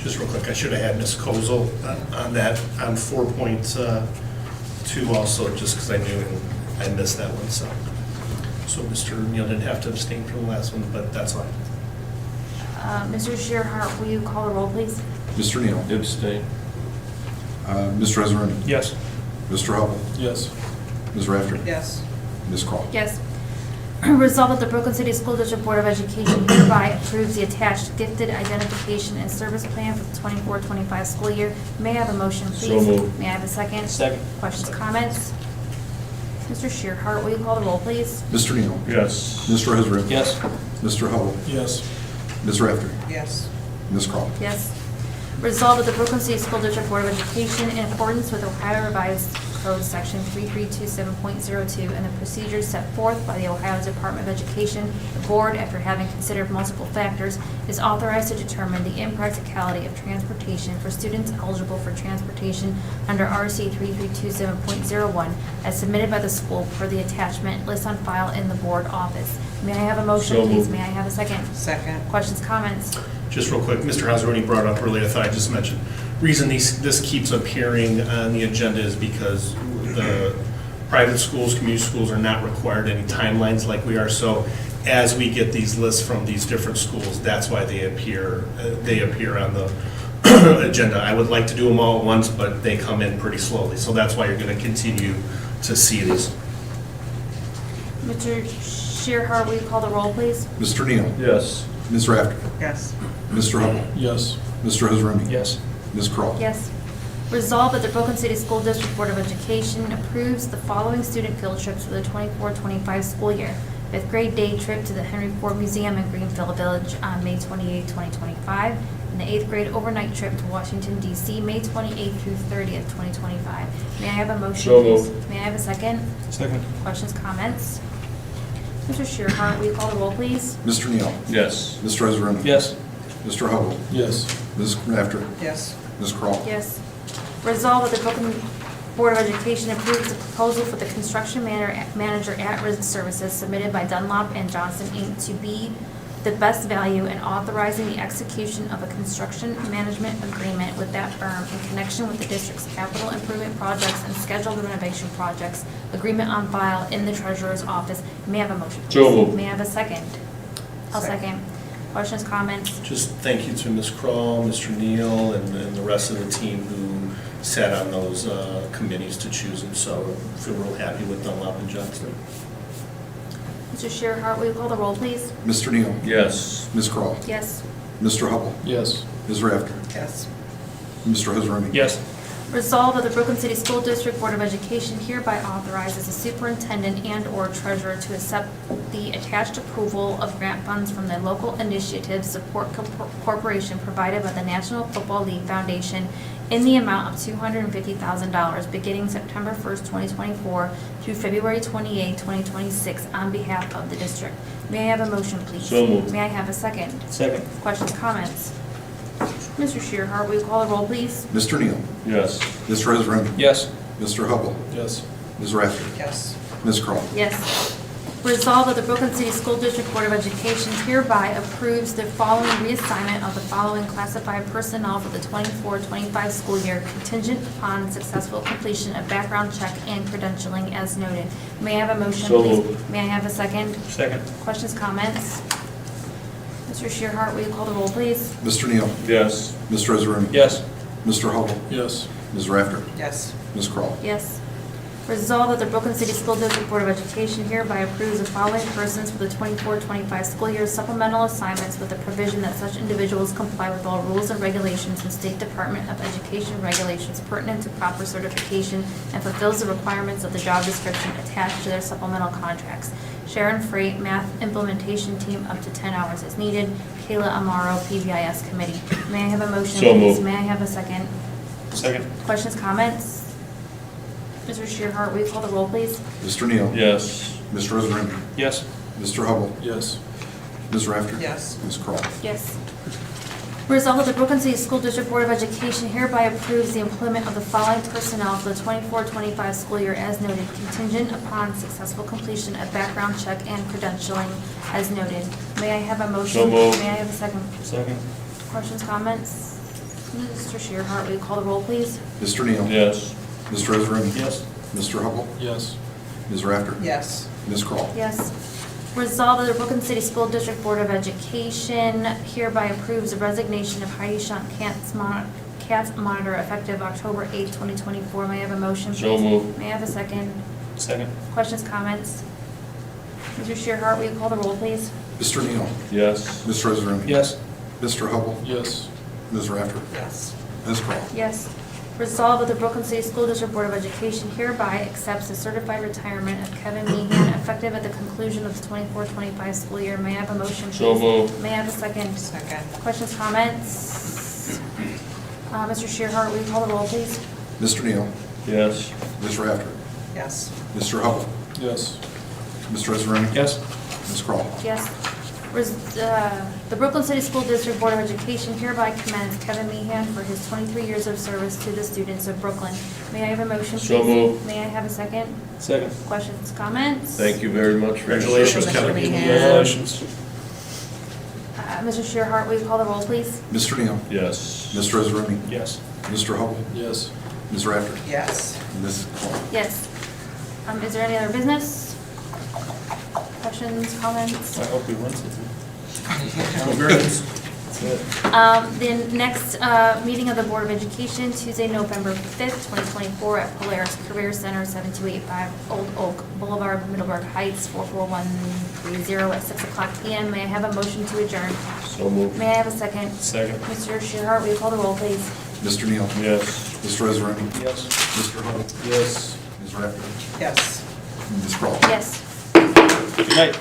Just real quick, I should have had Ms. Kozel on that, on 4.2 also, just because I knew I missed that one, so. So Mr. Neale didn't have to abstain from the last one, but that's fine. Mr. Shearhart, will you call the roll, please? Mr. Neale? Abstain. Mr. Hasrouni? Yes. Mr. Hubbell? Yes. Ms. Rafter? Yes. Ms. Krall? Yes. Resolved that the Brooklyn City School District Board of Education hereby approves the attached gifted identification and service plan for the 24-25 school year. May I have a motion, please? So moved. May I have a second? Second. Questions, comments? Mr. Shearhart, will you call the roll, please? Mr. Neale? Yes. Mr. Hasrouni? Yes. Mr. Hubbell? Yes. Ms. Rafter? Yes. Ms. Krall? Yes. Resolved that the Brooklyn City School District Board of Education, in accordance with Ohio Revised Code Section 3327.02 and the procedures set forth by the Ohio Department of Education, the board, after having considered multiple factors, is authorized to determine the impracticality of transportation for students eligible for transportation under RC 3327.01 as submitted by the school per the attachment list on file in the board office. May I have a motion, So please? moved. May I have a second? Second. Questions, comments? Just real quick, Mr. Hasrouni brought up earlier, I thought I just mentioned, reason this keeps appearing on the agenda is because the private schools, community schools are not required any timelines like we are, so as we get these lists from these different schools, that's why they appear on the agenda. I would like to do them all at once, but they come in pretty slowly, so that's why you're gonna continue to see these. Mr. Shearhart, will you call the roll, please? Mr. Neale? Yes. Ms. Rafter? Yes. Mr. Hubbell? Yes. Mr. Hasrouni? Yes. Ms. Krall? Yes. Resolved that the Brooklyn City School District Board of Education approves the following student field trips for the 24-25 school year. Fifth grade day trip to the Henry Ford Museum in Greenfield Village on May 28, 2025, and the eighth grade overnight trip to Washington, D.C., May 28th through 30th, 2025. May I have a motion, So please? moved. May I have a second? Second. Questions, comments? Mr. Shearhart, will you call the roll, please? Mr. Neale? Yes. Mr. Hasrouni? Yes. Mr. Hubbell? Yes. Ms. Rafter? Yes. Ms. Krall? Yes. Resolved that the Brooklyn Board of Education approves the proposal for the construction manager at-risk services submitted by Dunlop and Johnson, Inc. to be the best value and authorizing the execution of a construction management agreement with that firm in connection with the district's capital improvement projects and scheduled renovation projects. Agreement on file in the treasurer's office. May I have a motion, please? So moved. May I have a second? I'll second. Questions, comments? Just thank you to Ms. Krall, Mr. Neale, and the rest of the team who sat on those committees to choose them. So I feel real happy with Dunlop and Johnson. Mr. Shearhart, will you call the roll, please? Mr. Neal? Yes. Ms. Krall? Yes. Mr. Hubbell? Yes. Ms. Rafter? Yes. Mr. Hasrouni? Yes. Resolved that the Brooklyn City School District Board of Education hereby authorizes the superintendent and/or treasurer to accept the attached approval of grant funds from the Local Initiatives Support Corporation provided by the National Football League Foundation in the amount of $250,000 beginning September 1st, 2024 through February 28th, 2026 on behalf of the district. May I have a motion, please? So moved. May I have a second? Second. Questions, comments? Mr. Shearhart, will you call the roll, please? Mr. Neal? Yes. Mr. Hasrouni? Yes. Mr. Hubbell? Yes. Ms. Rafter? Yes. Ms. Krall? Yes. Resolved that the Brooklyn City School District Board of Education hereby approves the following reassignment of the following classified personnel for the 24-25 school year contingent upon successful completion of background check and credentialing as noted. May I have a motion, So please? moved. May I have a second? Second. Questions, comments? Mr. Shearhart, will you call the roll, please? Mr. Neal? Yes. Mr. Hasrouni? Yes. Mr. Hubbell? Yes. Ms. Rafter? Yes. Ms. Krall? Yes. Resolved that the Brooklyn City School District Board of Education hereby approves the following persons for the 24-25 school year supplemental assignments with the provision that such individuals comply with all rules and regulations and State Department of Education regulations pertinent to proper certification and fulfills the requirements of the job description attached to their supplemental contracts. Sharon Freight, Math Implementation Team, up to 10 hours as needed. Kayla Amaro, PBIS Committee. May I have a motion, So please? moved. May I have a second? Second. Questions, comments? Mr. Shearhart, will you call the roll, please? Mr. Neal? Yes. Mr. Hasrouni? Yes. Mr. Hubbell? Yes. Ms. Rafter? Yes. Ms. Krall? Yes. Resolved that the Brooklyn City School District Board of Education hereby approves the employment of the following personnel for the 24-25 school year as noted, contingent upon successful completion of background check and credentialing as noted. May I have a motion? So moved. May I have a second? Second. Questions, comments? Mr. Shearhart, will you call the roll, please? Mr. Neal? Yes. Mr. Hasrouni? Yes. Mr. Hubbell? Yes. Ms. Rafter? Yes. Ms. Krall? Yes. Resolved that the Brooklyn City School District Board of Education hereby approves the resignation of Heidi Shunt, CATS monitor, effective October 8, 2024. May I have a motion, please? So moved. May I have a second? Second. Questions, comments? Mr. Shearhart, will you call the roll, please? Mr. Neal? Yes. Mr. Hasrouni? Yes. Mr. Hubbell? Yes. Ms. Rafter? Yes. Ms. Krall? Yes. Resolved that the Brooklyn City School District Board of Education hereby accepts the certified retirement of Kevin Meehan, effective at the conclusion of the 24-25 school year. May I have a motion, please? So moved. May I have a second? Second. Questions, comments? Mr. Shearhart, will you call the roll, please? Mr. Neal? Yes. Ms. Rafter? Yes. Mr. Hubbell? Yes. Mr. Hasrouni? Yes. Ms. Krall? Yes. The Brooklyn City School District Board of Education hereby commends Kevin Meehan for his 23 years of service to the students of Brooklyn. May I have a motion, please? So moved. May I have a second? Second. Questions, comments? Thank you very much for your Congratulations, service. Kevin. Congratulations. Mr. Shearhart, will you call the roll, please? Mr. Neal? Yes. Mr. Hasrouni? Yes. Mr. Hubbell? Yes. Ms. Rafter? Yes. Ms. Krall? Yes. Is there any other business? Questions, comments? I hope we win it. Congrats. That's it. The next meeting of the Board of Education, Tuesday, November 5th, 2024, at Polaris Career Center, 7285 Old Oak Boulevard, Middleburg Heights, 44130, at 6 o'clock p.m. May I have a motion to adjourn? So moved. May I have a second? Second. Mr. Shearhart, will you call the roll, please? Mr. Neal? Yes. Mr. Hasrouni? Yes. Mr. Hubbell? Yes. Ms. Rafter? Yes. Ms. Krall? Yes. Good night.